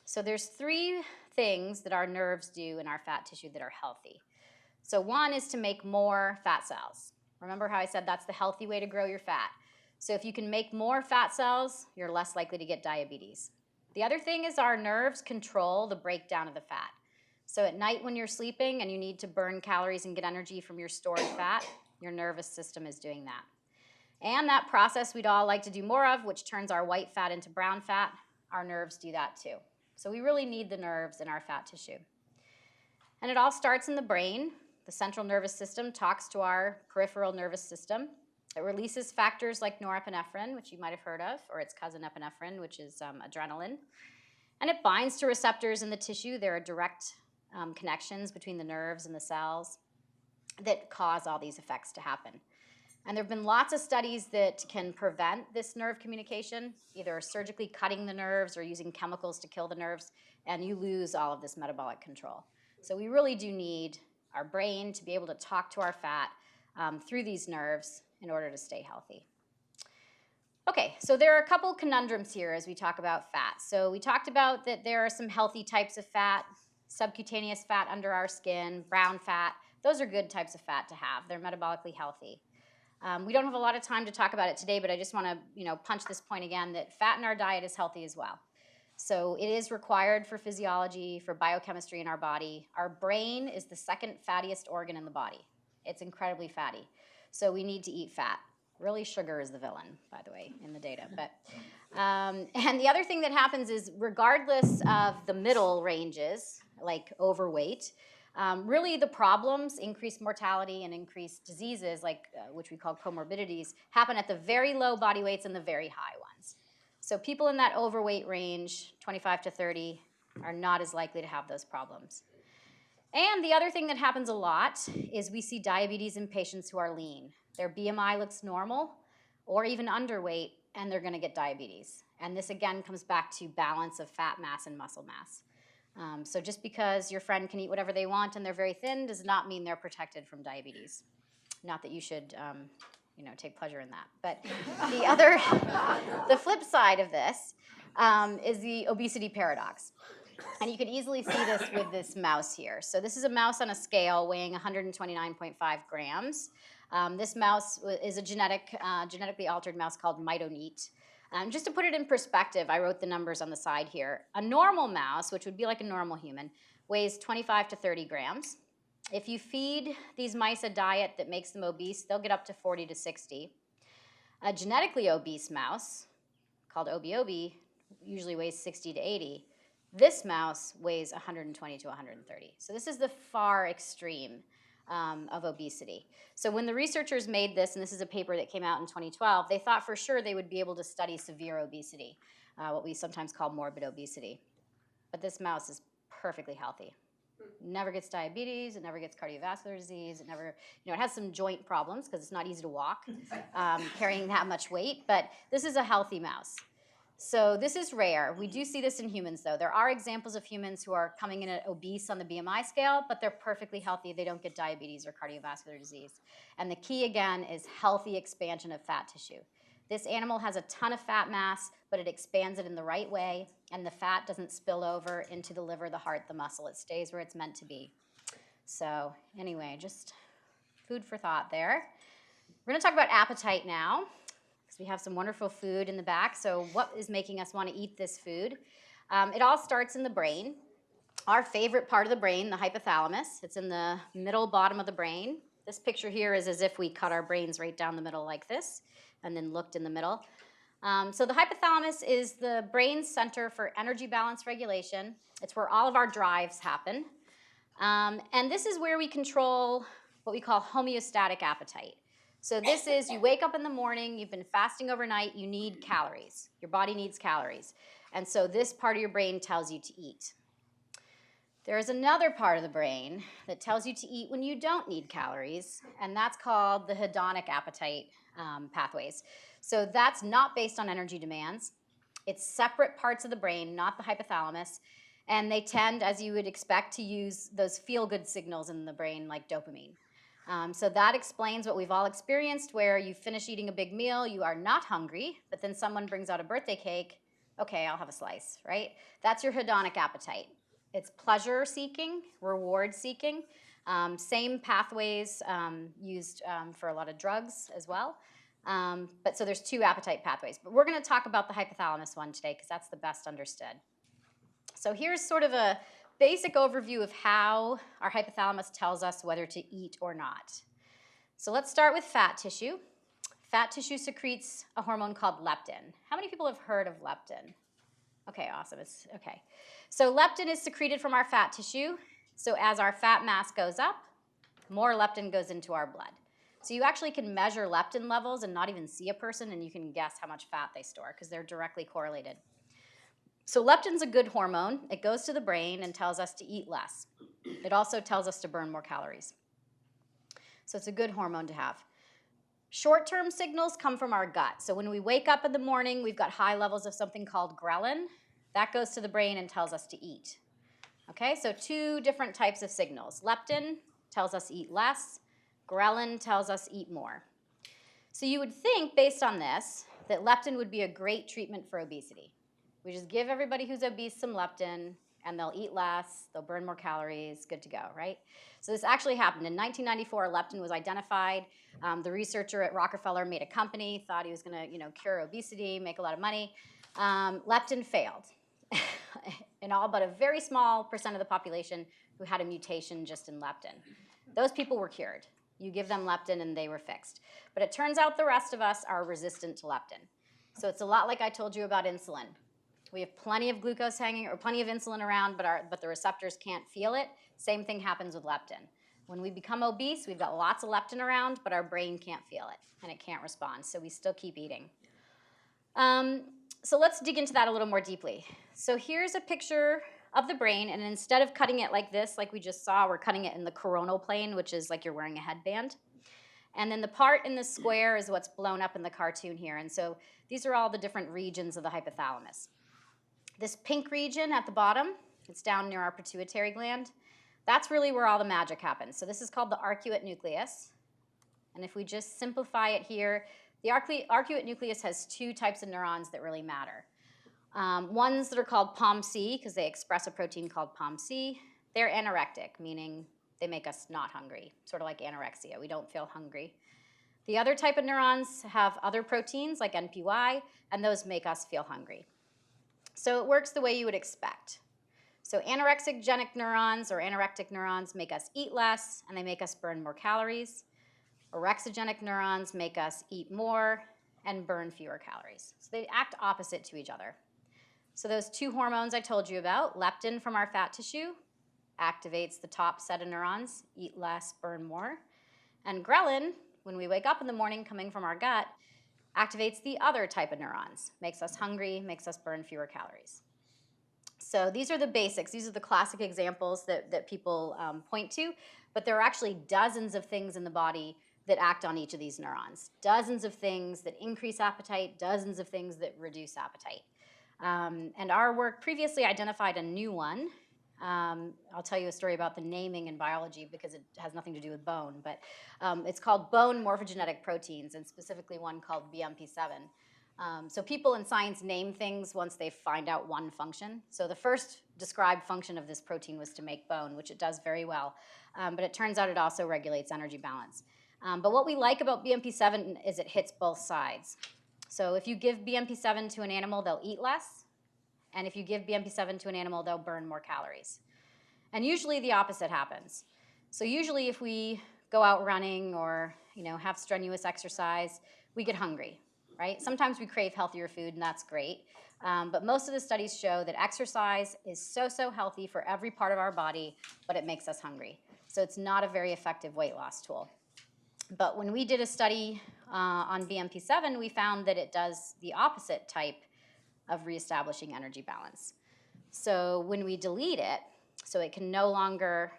So there's 3 things that our nerves do in our fat tissue that are healthy. So one is to make more fat cells. Remember how I said that's the healthy way to grow your fat. So if you can make more fat cells, you're less likely to get diabetes. The other thing is our nerves control the breakdown of the fat. So at night when you're sleeping and you need to burn calories and get energy from your stored fat, your nervous system is doing that. And that process we'd all like to do more of, which turns our white fat into brown fat, our nerves do that too. So we really need the nerves in our fat tissue. And it all starts in the brain. The central nervous system talks to our peripheral nervous system. It releases factors like norepinephrine, which you might have heard of, or its cousin epinephrine, which is adrenaline. And it binds to receptors in the tissue. There are direct connections between the nerves and the cells that cause all these effects to happen. And there have been lots of studies that can prevent this nerve communication, either surgically cutting the nerves or using chemicals to kill the nerves, and you lose all of this metabolic control. So we really do need our brain to be able to talk to our fat through these nerves in order to stay healthy. Okay, so there are a couple conundrums here as we talk about fat. So we talked about that there are some healthy types of fat, subcutaneous fat under our skin, brown fat. Those are good types of fat to have. They're metabolically healthy. We don't have a lot of time to talk about it today, but I just want to punch this point again that fat in our diet is healthy as well. So it is required for physiology, for biochemistry in our body. Our brain is the second fattiest organ in the body. It's incredibly fatty. So we need to eat fat. Really, sugar is the villain, by the way, in the data. But and the other thing that happens is regardless of the middle ranges, like overweight, really the problems, increased mortality and increased diseases, like which we call comorbidities, happen at the very low body weights and the very high ones. So people in that overweight range, 25 to 30, are not as likely to have those problems. And the other thing that happens a lot is we see diabetes in patients who are lean. Their BMI looks normal or even underweight, and they're going to get diabetes. And this again comes back to balance of fat mass and muscle mass. So just because your friend can eat whatever they want and they're very thin does not mean they're protected from diabetes. Not that you should take pleasure in that. But the flip side of this is the obesity paradox. And you can easily see this with this mouse here. So this is a mouse on a scale weighing 129.5 grams. This mouse is a genetically altered mouse called mitoneat. Just to put it in perspective, I wrote the numbers on the side here. A normal mouse, which would be like a normal human, weighs 25 to 30 grams. If you feed these mice a diet that makes them obese, they'll get up to 40 to 60. A genetically obese mouse, called OBOB, usually weighs 60 to 80. This mouse weighs 120 to 130. So this is the far extreme of obesity. So when the researchers made this, and this is a paper that came out in 2012, they thought for sure they would be able to study severe obesity, what we sometimes call morbid obesity. But this mouse is perfectly healthy. Never gets diabetes, it never gets cardiovascular disease, it never, it has some joint problems because it's not easy to walk carrying that much weight, but this is a healthy mouse. So this is rare. We do see this in humans, though. There are examples of humans who are coming in at obese on the BMI scale, but they're perfectly healthy. They don't get diabetes or cardiovascular disease. And the key, again, is healthy expansion of fat tissue. This animal has a ton of fat mass, but it expands it in the right way, and the fat doesn't spill over into the liver, the heart, the muscle. It stays where it's meant to be. So anyway, just food for thought there. We're going to talk about appetite now, because we have some wonderful food in the back. So what is making us want to eat this food? It all starts in the brain. Our favorite part of the brain, the hypothalamus. It's in the middle bottom of the brain. This picture here is as if we cut our brains right down the middle like this and then looked in the middle. So the hypothalamus is the brain's center for energy balance regulation. It's where all of our drives happen. And this is where we control what we call homeostatic appetite. So this is, you wake up in the morning, you've been fasting overnight, you need calories. Your body needs calories. And so this part of your brain tells you to eat. There is another part of the brain that tells you to eat when you don't need calories, and that's called the hedonic appetite pathways. So that's not based on energy demands. It's separate parts of the brain, not the hypothalamus, and they tend, as you would expect, to use those feel-good signals in the brain like dopamine. So that explains what we've all experienced, where you finish eating a big meal, you are not hungry, but then someone brings out a birthday cake, okay, I'll have a slice, right? That's your hedonic appetite. It's pleasure-seeking, reward-seeking, same pathways used for a lot of drugs as well. But so there's two appetite pathways. But we're going to talk about the hypothalamus one today because that's the best understood. So here's sort of a basic overview of how our hypothalamus tells us whether to eat or not. So let's start with fat tissue. Fat tissue secretes a hormone called leptin. How many people have heard of leptin? Okay, awesome. Okay. So leptin is secreted from our fat tissue. So as our fat mass goes up, more leptin goes into our blood. So you actually can measure leptin levels and not even see a person, and you can guess how much fat they store because they're directly correlated. So leptin's a good hormone. It goes to the brain and tells us to eat less. It also tells us to burn more calories. So it's a good hormone to have. Short-term signals come from our gut. So when we wake up in the morning, we've got high levels of something called ghrelin. That goes to the brain and tells us to eat. Okay, so two different types of signals. Leptin tells us eat less. Ghrelin tells us eat more. So you would think, based on this, that leptin would be a great treatment for obesity. We just give everybody who's obese some leptin, and they'll eat less, they'll burn more calories, good to go, right? So this actually happened. In 1994, leptin was identified. The researcher at Rockefeller made a company, thought he was going to, cure obesity, make a lot of money. Leptin failed in all but a very small percent of the population who had a mutation just in leptin. Those people were cured. You give them leptin and they were fixed. But it turns out the rest of us are resistant to leptin. So it's a lot like I told you about insulin. We have plenty of glucose hanging or plenty of insulin around, but the receptors can't feel it. Same thing happens with leptin. When we become obese, we've got lots of leptin around, but our brain can't feel it and it can't respond, so we still keep eating. So let's dig into that a little more deeply. So here's a picture of the brain, and instead of cutting it like this, like we just saw, we're cutting it in the coronal plane, which is like you're wearing a headband. And then the part in the square is what's blown up in the cartoon here. And so these are all the different regions of the hypothalamus. This pink region at the bottom, it's down near our pituitary gland. That's really where all the magic happens. So this is called the arcuate nucleus. And if we just simplify it here, the arcuate nucleus has two types of neurons that really matter. Ones that are called POMC, because they express a protein called POMC. They're anorectic, meaning they make us not hungry, sort of like anorexia. We don't feel hungry. The other type of neurons have other proteins like NPY, and those make us feel hungry. So it works the way you would expect. So anorexigenic neurons or anorectic neurons make us eat less, and they make us burn more calories. Orexigenic neurons make us eat more and burn fewer calories. So they act opposite to each other. So those two hormones I told you about, leptin from our fat tissue, activates the top set of neurons, eat less, burn more. And ghrelin, when we wake up in the morning coming from our gut, activates the other type of neurons, makes us hungry, makes us burn fewer calories. So these are the basics. These are the classic examples that people point to, but there are actually dozens of things in the body that act on each of these neurons. Dozens of things that increase appetite, dozens of things that reduce appetite. And our work previously identified a new one. I'll tell you a story about the naming in biology because it has nothing to do with bone, but it's called bone morphogenetic proteins, and specifically one called BMP7. So people in science name things once they find out one function. So the first described function of this protein was to make bone, which it does very well, but it turns out it also regulates energy balance. But what we like about BMP7 is it hits both sides. So if you give BMP7 to an animal, they'll eat less. And if you give BMP7 to an animal, they'll burn more calories. And usually the opposite happens. So usually if we go out running or have strenuous exercise, we get hungry, right? Sometimes we crave healthier food, and that's great. But most of the studies show that exercise is so healthy for every part of our body, but it makes us hungry. So it's not a very effective weight loss tool. But when we did a study on BMP7, we found that it does the opposite type of reestablishing energy balance. So when we delete it, so it can no longer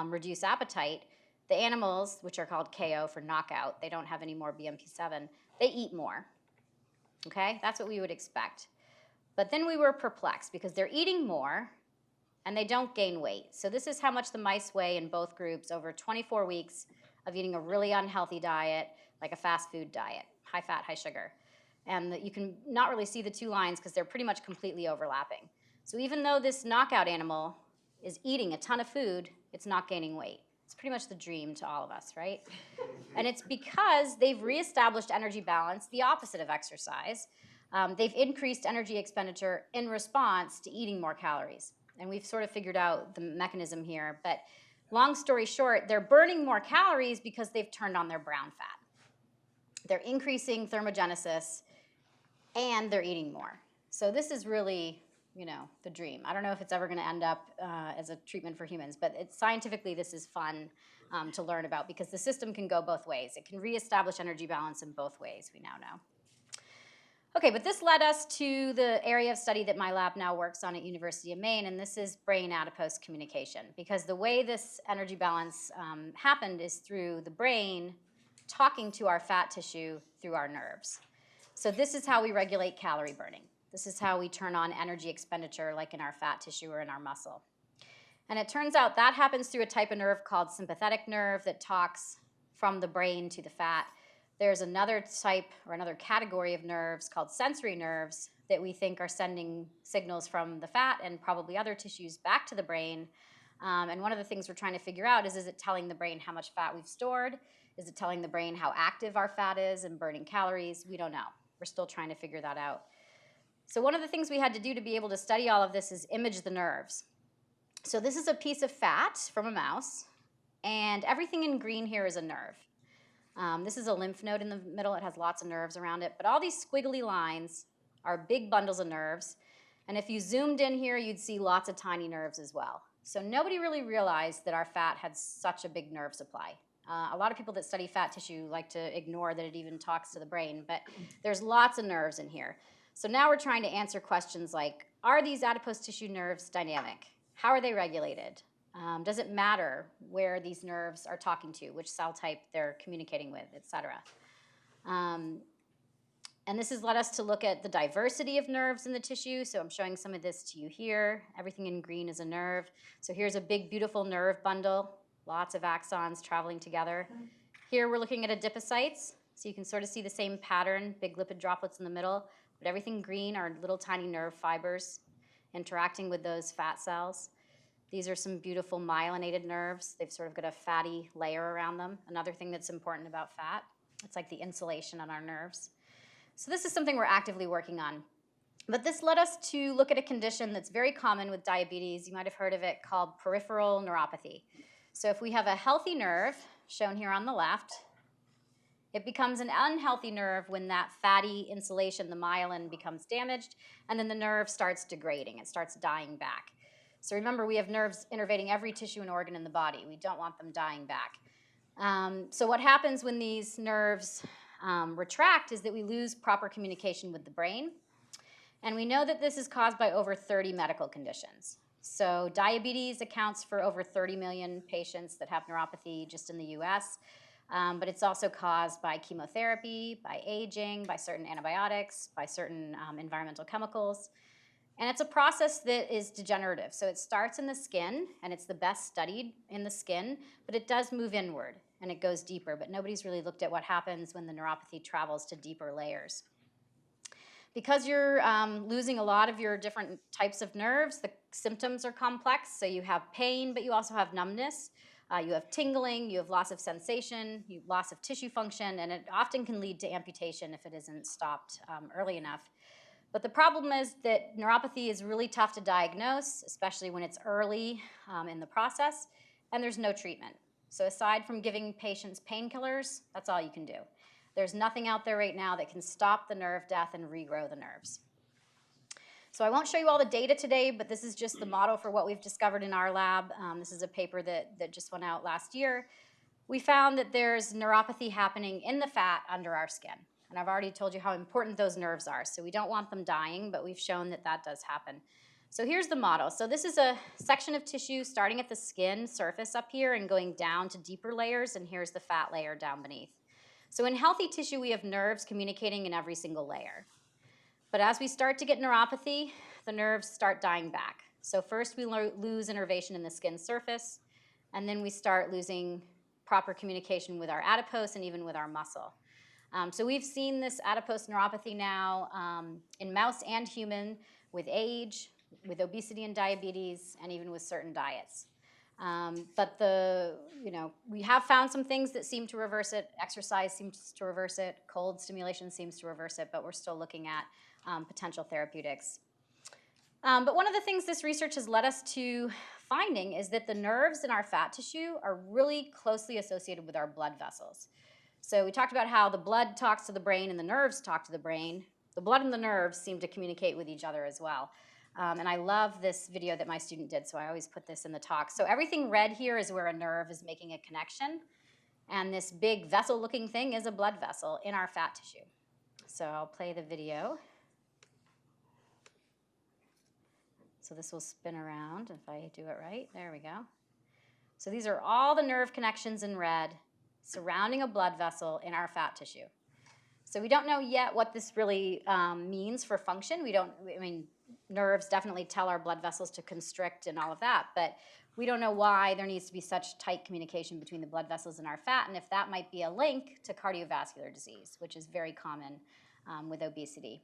reduce appetite, the animals, which are called KO for knockout, they don't have any more BMP7, they eat more. Okay, that's what we would expect. But then we were perplexed because they're eating more and they don't gain weight. So this is how much the mice weigh in both groups over 24 weeks of eating a really unhealthy diet, like a fast food diet, high fat, high sugar. And you can not really see the two lines because they're pretty much completely overlapping. So even though this knockout animal is eating a ton of food, it's not gaining weight. It's pretty much the dream to all of us, right? And it's because they've reestablished energy balance, the opposite of exercise. They've increased energy expenditure in response to eating more calories. And we've sort of figured out the mechanism here. But long story short, they're burning more calories because they've turned on their brown fat. They're increasing thermogenesis, and they're eating more. So this is really, the dream. I don't know if it's ever going to end up as a treatment for humans, but scientifically this is fun to learn about because the system can go both ways. It can reestablish energy balance in both ways, we now know. Okay, but this led us to the area of study that my lab now works on at University of Maine, and this is brain-adipose communication, because the way this energy balance happened is through the brain talking to our fat tissue through our nerves. So this is how we regulate calorie burning. This is how we turn on energy expenditure, like in our fat tissue or in our muscle. And it turns out that happens through a type of nerve called sympathetic nerve that talks from the brain to the fat. There's another type or another category of nerves called sensory nerves that we think are sending signals from the fat and probably other tissues back to the brain. And one of the things we're trying to figure out is it telling the brain how much fat we've stored? Is it telling the brain how active our fat is and burning calories? We don't know. We're still trying to figure that out. So one of the things we had to do to be able to study all of this is image the nerves. So this is a piece of fat from a mouse, and everything in green here is a nerve. This is a lymph node in the middle. It has lots of nerves around it. But all these squiggly lines are big bundles of nerves. And if you zoomed in here, you'd see lots of tiny nerves as well. So nobody really realized that our fat had such a big nerve supply. A lot of people that study fat tissue like to ignore that it even talks to the brain, but there's lots of nerves in here. So now we're trying to answer questions like, are these adipose tissue nerves dynamic? How are they regulated? Does it matter where these nerves are talking to, which cell type they're communicating with, et cetera? And this has led us to look at the diversity of nerves in the tissue. So I'm showing some of this to you here. Everything in green is a nerve. So here's a big, beautiful nerve bundle, lots of axons traveling together. Here we're looking at adipocytes. So you can sort of see the same pattern, big lipid droplets in the middle. But everything green are little tiny nerve fibers interacting with those fat cells. These are some beautiful myelinated nerves. They've sort of got a fatty layer around them. Another thing that's important about fat, it's like the insulation on our nerves. So this is something we're actively working on. But this led us to look at a condition that's very common with diabetes. You might have heard of it, called peripheral neuropathy. So if we have a healthy nerve, shown here on the left, It becomes an unhealthy nerve when that fatty insulation, the myelin, becomes damaged, and then the nerve starts degrading. It starts dying back. So remember, we have nerves innervating every tissue and organ in the body. We don't want them dying back. So what happens when these nerves retract is that we lose proper communication with the brain. And we know that this is caused by over 30 medical conditions. So diabetes accounts for over 30 million patients that have neuropathy just in the US. But it's also caused by chemotherapy, by aging, by certain antibiotics, by certain environmental chemicals. And it's a process that is degenerative. So it starts in the skin, and it's the best studied in the skin, but it does move inward, and it goes deeper. But nobody's really looked at what happens when the neuropathy travels to deeper layers. Because you're losing a lot of your different types of nerves, the symptoms are complex. So you have pain, but you also have numbness. You have tingling, you have loss of sensation, you have loss of tissue function, and it often can lead to amputation if it isn't stopped early enough. But the problem is that neuropathy is really tough to diagnose, especially when it's early in the process, and there's no treatment. So aside from giving patients painkillers, that's all you can do. There's nothing out there right now that can stop the nerve death and regrow the nerves. So I won't show you all the data today, but this is just the model for what we've discovered in our lab. This is a paper that just went out last year. We found that there's neuropathy happening in the fat under our skin. And I've already told you how important those nerves are. So we don't want them dying, but we've shown that that does happen. So here's the model. So this is a section of tissue starting at the skin surface up here and going down to deeper layers, and here's the fat layer down beneath. So in healthy tissue, we have nerves communicating in every single layer. But as we start to get neuropathy, the nerves start dying back. So first we lose innervation in the skin surface, and then we start losing proper communication with our adipose and even with our muscle. So we've seen this adipose neuropathy now in mouse and human with age, with obesity and diabetes, and even with certain diets. But we have found some things that seem to reverse it. Exercise seems to reverse it. Cold stimulation seems to reverse it, but we're still looking at potential therapeutics. But one of the things this research has led us to finding is that the nerves in our fat tissue are really closely associated with our blood vessels. So we talked about how the blood talks to the brain and the nerves talk to the brain. The blood and the nerves seem to communicate with each other as well. And I love this video that my student did, so I always put this in the talk. So everything red here is where a nerve is making a connection. And this big vessel-looking thing is a blood vessel in our fat tissue. So I'll play the video. So this will spin around if I do it right. There we go. So these are all the nerve connections in red surrounding a blood vessel in our fat tissue. So we don't know yet what this really means for function. Nerves definitely tell our blood vessels to constrict and all of that, but we don't know why there needs to be such tight communication between the blood vessels and our fat, and if that might be a link to cardiovascular disease, which is very common with obesity.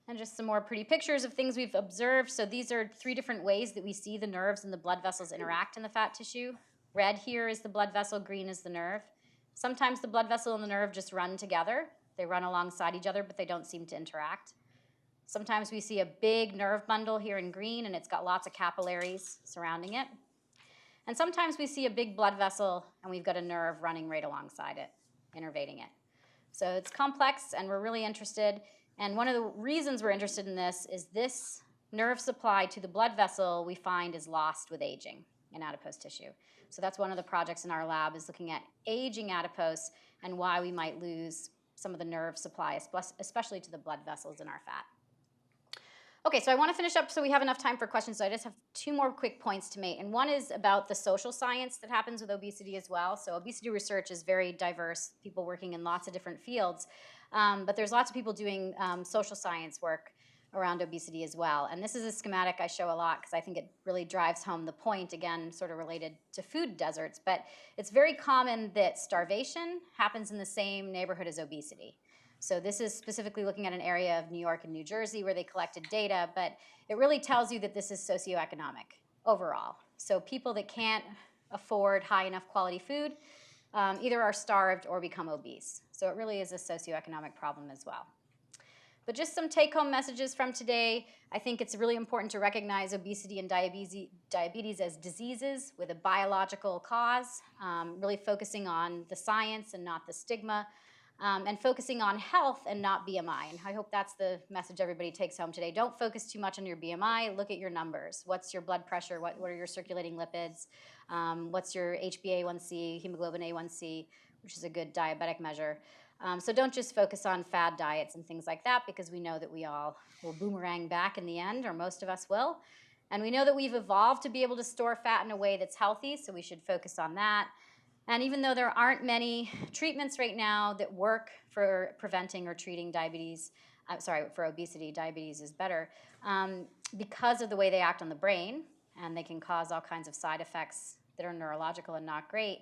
And just some more pretty pictures of things we've observed. So these are 3 different ways that we see the nerves and the blood vessels interact in the fat tissue. Red here is the blood vessel, green is the nerve. Sometimes the blood vessel and the nerve just run together. They run alongside each other, but they don't seem to interact. Sometimes we see a big nerve bundle here in green, and it's got lots of capillaries surrounding it. And sometimes we see a big blood vessel, and we've got a nerve running right alongside it, innervating it. So it's complex, and we're really interested. And one of the reasons we're interested in this is this nerve supply to the blood vessel we find is lost with aging in adipose tissue. So that's one of the projects in our lab, is looking at aging adipose and why we might lose some of the nerve supply, especially to the blood vessels in our fat. Okay, so I want to finish up so we have enough time for questions. So I just have 2 more quick points to make. And one is about the social science that happens with obesity as well. So obesity research is very diverse, people working in lots of different fields. But there's lots of people doing social science work around obesity as well. And this is a schematic I show a lot because I think it really drives home the point, again, sort of related to food deserts. But it's very common that starvation happens in the same neighborhood as obesity. So this is specifically looking at an area of New York and New Jersey where they collected data, but it really tells you that this is socioeconomic overall. So people that can't afford high enough quality food either are starved or become obese. So it really is a socioeconomic problem as well. But just some take-home messages from today. I think it's really important to recognize obesity and diabetes as diseases with a biological cause, really focusing on the science and not the stigma, and focusing on health and not BMI. And I hope that's the message everybody takes home today. Don't focus too much on your BMI. Look at your numbers. What's your blood pressure? What are your circulating lipids? What's your HbA1c, hemoglobin A1c, which is a good diabetic measure. So don't just focus on fad diets and things like that, because we know that we all will boomerang back in the end, or most of us will. And we know that we've evolved to be able to store fat in a way that's healthy, so we should focus on that. And even though there aren't many treatments right now that work for preventing or treating diabetes, for obesity, diabetes is better, because of the way they act on the brain, and they can cause all kinds of side effects that are neurological and not great.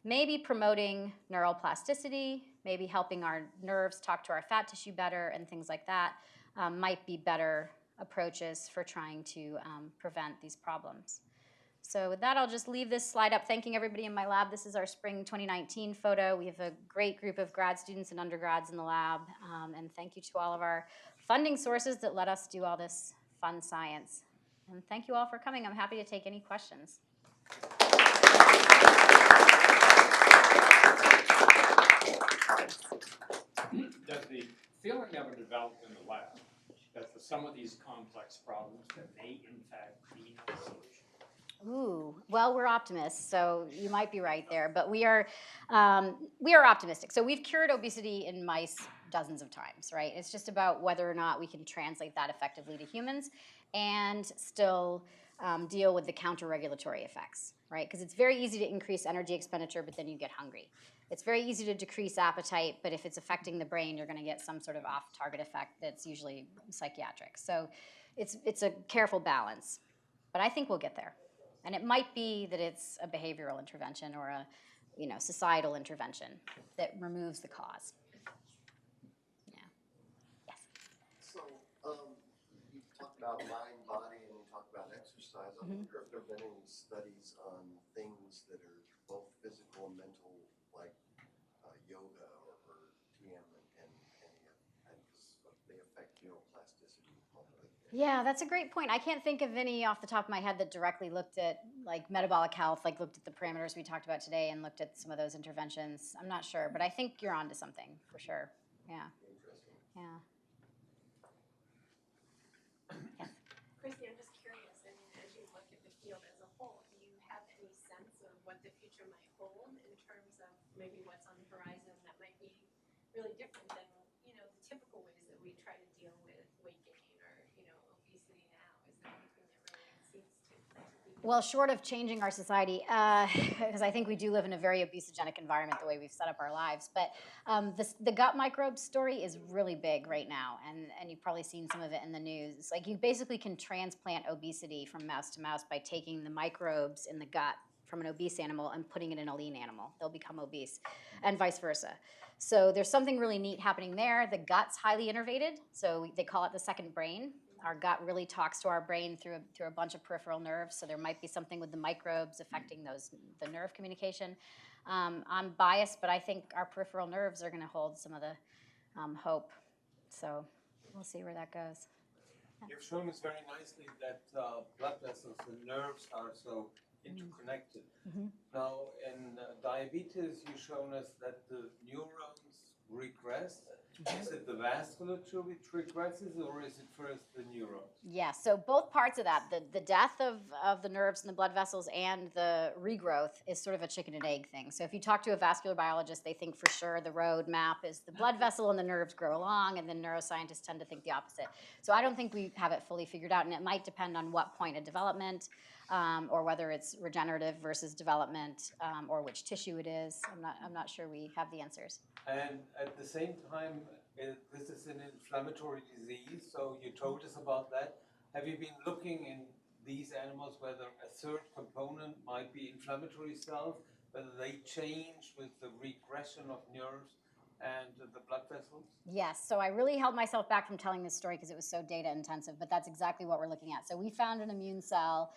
Maybe promoting neuroplasticity, maybe helping our nerves talk to our fat tissue better and things like that might be better approaches for trying to prevent these problems. So with that, I'll just leave this slide up, thanking everybody in my lab. This is our spring 2019 photo. We have a great group of grad students and undergrads in the lab. And thank you to all of our funding sources that let us do all this fun science. And thank you all for coming. I'm happy to take any questions. Does the feeling ever develop in the lab that for some of these complex problems there may in fact be no solution? Ooh, well, we're optimists, so you might be right there. But we are optimistic. So we've cured obesity in mice dozens of times, right? It's just about whether or not we can translate that effectively to humans and still deal with the counter-regulatory effects, right? Because it's very easy to increase energy expenditure, but then you get hungry. It's very easy to decrease appetite, but if it's affecting the brain, you're going to get some sort of off-target effect that's usually psychiatric. So it's a careful balance. But I think we'll get there. And it might be that it's a behavioral intervention or a societal intervention that removes the cause. Yeah. Yes. So you talked about mind, body, and you talked about exercise. I wonder if there have been any studies on things that are both physical and mental, like yoga or TM, and they affect neuroplasticity. Yeah, that's a great point. I can't think of any off the top of my head that directly looked at like metabolic health, like looked at the parameters we talked about today and looked at some of those interventions. I'm not sure, but I think you're onto something for sure. Yeah. Interesting. Yeah. Yes. Kristy, I'm just curious, I mean, as you look at the field as a whole, do you have any sense of what the future might hold in terms of maybe what's on the horizon that might be really different than, the typical ways that we try to deal with weight gain or, obesity now? Is there anything that really seems to be? Well, short of changing our society, because I think we do live in a very obesogenic environment the way we've set up our lives, but the gut microbe story is really big right now, and you've probably seen some of it in the news. Like, you basically can transplant obesity from mouse to mouse by taking the microbes in the gut from an obese animal and putting it in a lean animal. They'll become obese, and vice versa. So there's something really neat happening there. The gut's highly innervated, so they call it the second brain. Our gut really talks to our brain through a bunch of peripheral nerves, so there might be something with the microbes affecting the nerve communication. I'm biased, but I think our peripheral nerves are going to hold some of the hope. So we'll see where that goes. You've shown us very nicely that blood vessels and nerves are so interconnected. Mm-hmm. Now, in diabetes, you've shown us that the neurons regress. Is it the vasculature which regresses, or is it first the neurons? Yeah, so both parts of that, the death of the nerves and the blood vessels and the regrowth is sort of a chicken and egg thing. So if you talk to a vascular biologist, they think for sure the road map is the blood vessel and the nerves grow along, and then neuroscientists tend to think the opposite. So I don't think we have it fully figured out, and it might depend on what point of development, or whether it's regenerative versus development, or which tissue it is. I'm not sure we have the answers. And at the same time, this is an inflammatory disease, so you told us about that. Have you been looking in these animals whether a third component might be inflammatory cells, whether they change with the regression of nerves and the blood vessels? Yes, so I really held myself back from telling this story because it was so data intensive, but that's exactly what we're looking at. So we found an immune cell,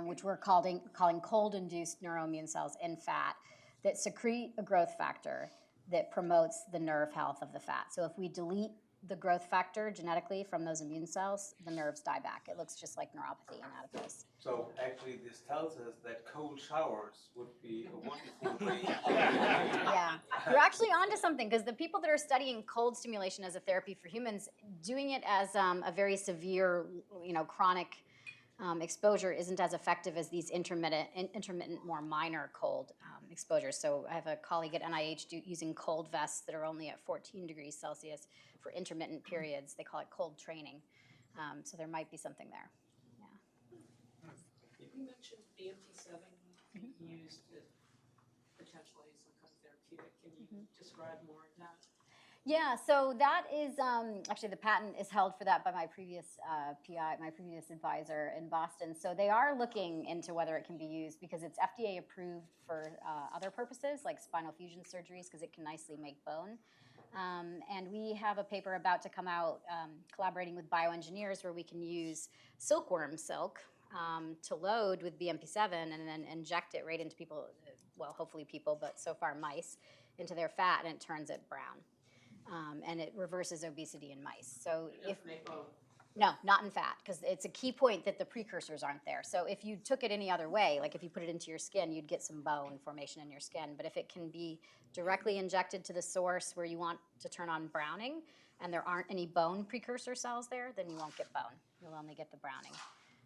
which we're calling cold-induced neuroimmune cells in fat, that secrete a growth factor that promotes the nerve health of the fat. So if we delete the growth factor genetically from those immune cells, the nerves die back. It looks just like neuropathy in adipose. So actually this tells us that cold showers would be a wonderful way. Yeah, you're actually onto something, because the people that are studying cold stimulation as a therapy for humans, doing it as a very severe, chronic exposure isn't as effective as these intermittent, more minor cold exposures. So I have a colleague at NIH using cold vests that are only at 14 degrees Celsius for intermittent periods. They call it cold training. So there might be something there. Yeah. You mentioned BMP7 being used as potentially some kind of therapeutic. Can you describe more of that? Yeah, so that is actually the patent is held for that by my previous PI, my previous advisor in Boston. So they are looking into whether it can be used because it's FDA approved for other purposes like spinal fusion surgeries because it can nicely make bone. And we have a paper about to come out collaborating with bioengineers where we can use silkworm silk to load with BMP7 and then inject it right into people, well, hopefully people, but so far mice, into their fat, and it turns it brown. And it reverses obesity in mice. So no, not in fat, because it's a key point that the precursors aren't there. So if you took it any other way, like if you put it into your skin, you'd get some bone formation in your skin. But if it can be directly injected to the source where you want to turn on browning, and there aren't any bone precursor cells there, then you won't get bone. You'll only get the browning.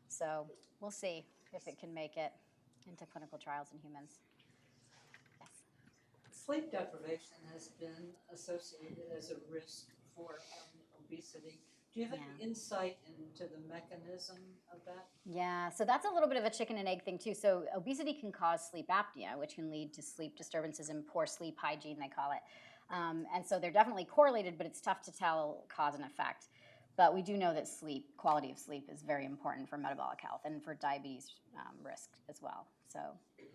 So we'll see if it can make it into clinical trials in humans. Sleep deprivation has been associated as a risk for obesity. Do you have any insight into the mechanism of that? Yeah, so that's a little bit of a chicken and egg thing too. So obesity can cause sleep apnea, which can lead to sleep disturbances and poor sleep hygiene, they call it. And so they're definitely correlated, but it's tough to tell cause and effect. But we do know that sleep, quality of sleep, is very important for metabolic health and for diabetes risk as well. So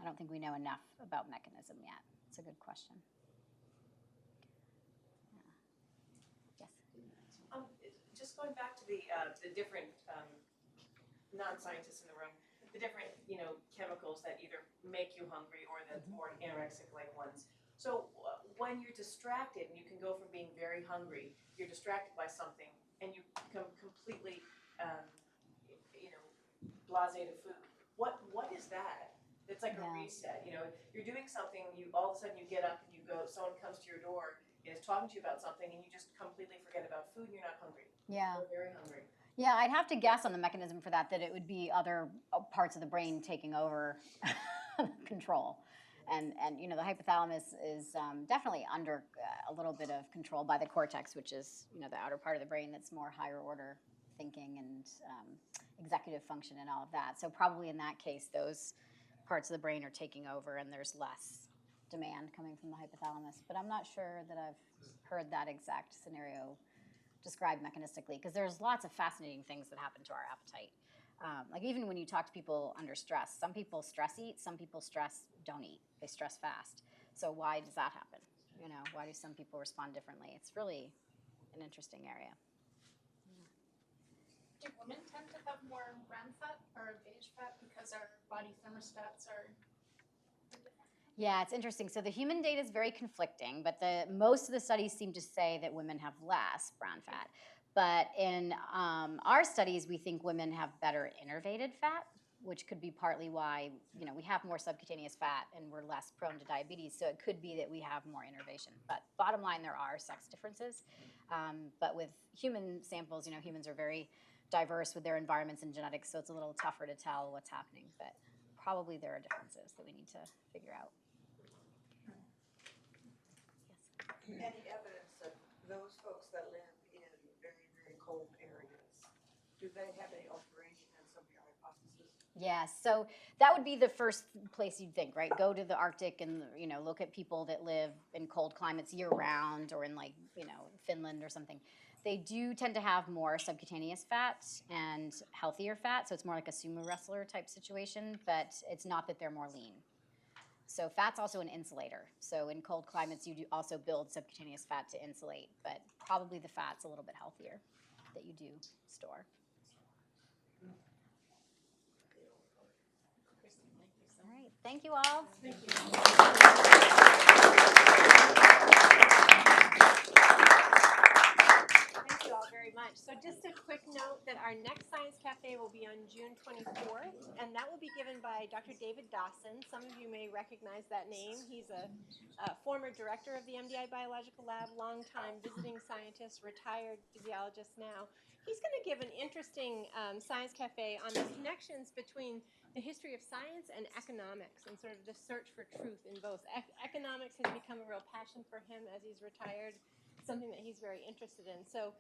I don't think we know enough about mechanism yet. It's a good question. Yeah. Yes. Just going back to the different non-scientists in the room, the different chemicals that either make you hungry or the more anorexic-like ones. So when you're distracted, and you can go from being very hungry, you're distracted by something, and you become completely, blasé to food. What is that? It's like a reset. You're doing something. All of a sudden you get up and you go. Someone comes to your door and is talking to you about something, and you just completely forget about food, and you're not hungry. Yeah. You're very hungry. Yeah, I'd have to guess on the mechanism for that it would be other parts of the brain taking over control. And the hypothalamus is definitely under a little bit of control by the cortex, which is the outer part of the brain that's more higher order thinking and executive function and all of that. So probably in that case, those parts of the brain are taking over and there's less demand coming from the hypothalamus. But I'm not sure that I've heard that exact scenario described mechanistically, because there's lots of fascinating things that happen to our appetite. Like even when you talk to people under stress, some people stress eat, some people don't eat. They stress fast. So why does that happen? Why do some people respond differently? It's really an interesting area. Do women tend to have more brown fat or beige fat because our body thermostats are different? Yeah, it's interesting. So the human data is very conflicting, but most of the studies seem to say that women have less brown fat. But in our studies, we think women have better innervated fat, which could be partly why we have more subcutaneous fat and we're less prone to diabetes. So it could be that we have more innervation. But bottom line, there are sex differences. But with human samples, humans are very diverse with their environments and genetics, so it's a little tougher to tell what's happening. But probably there are differences that we need to figure out. Any evidence that those folks that live in very, very cold areas, do they have any alteration in some of your hypotheses? Yeah, so that would be the first place you'd think, right? Go to the Arctic and look at people that live in cold climates year round, or in Finland or something. They do tend to have more subcutaneous fat and healthier fat, so it's more like a sumo wrestler type situation, but it's not that they're more lean. So fat's also an insulator. So in cold climates, you do also build subcutaneous fat to insulate, but probably the fat's a little bit healthier that you do store. All right, thank you all. Thank you. joined by Dr. David Dawson. Some of you may recognize that name. He's a former director of the MDI Biological Lab, longtime visiting scientist, retired physiologist now. He's going to give an interesting science cafe on the connections between the history of science and economics and sort of the search for truth in both. Economics has become a real passion for him as he's retired, something that he's very interested in. So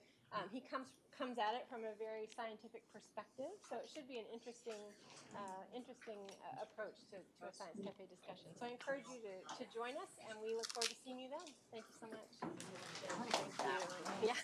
he comes at it from a very scientific perspective, so it should be an interesting approach to a Science Cafe discussion. So I encourage you to join us, and we look forward to seeing you then. Thank you so much. Thank you. Yeah.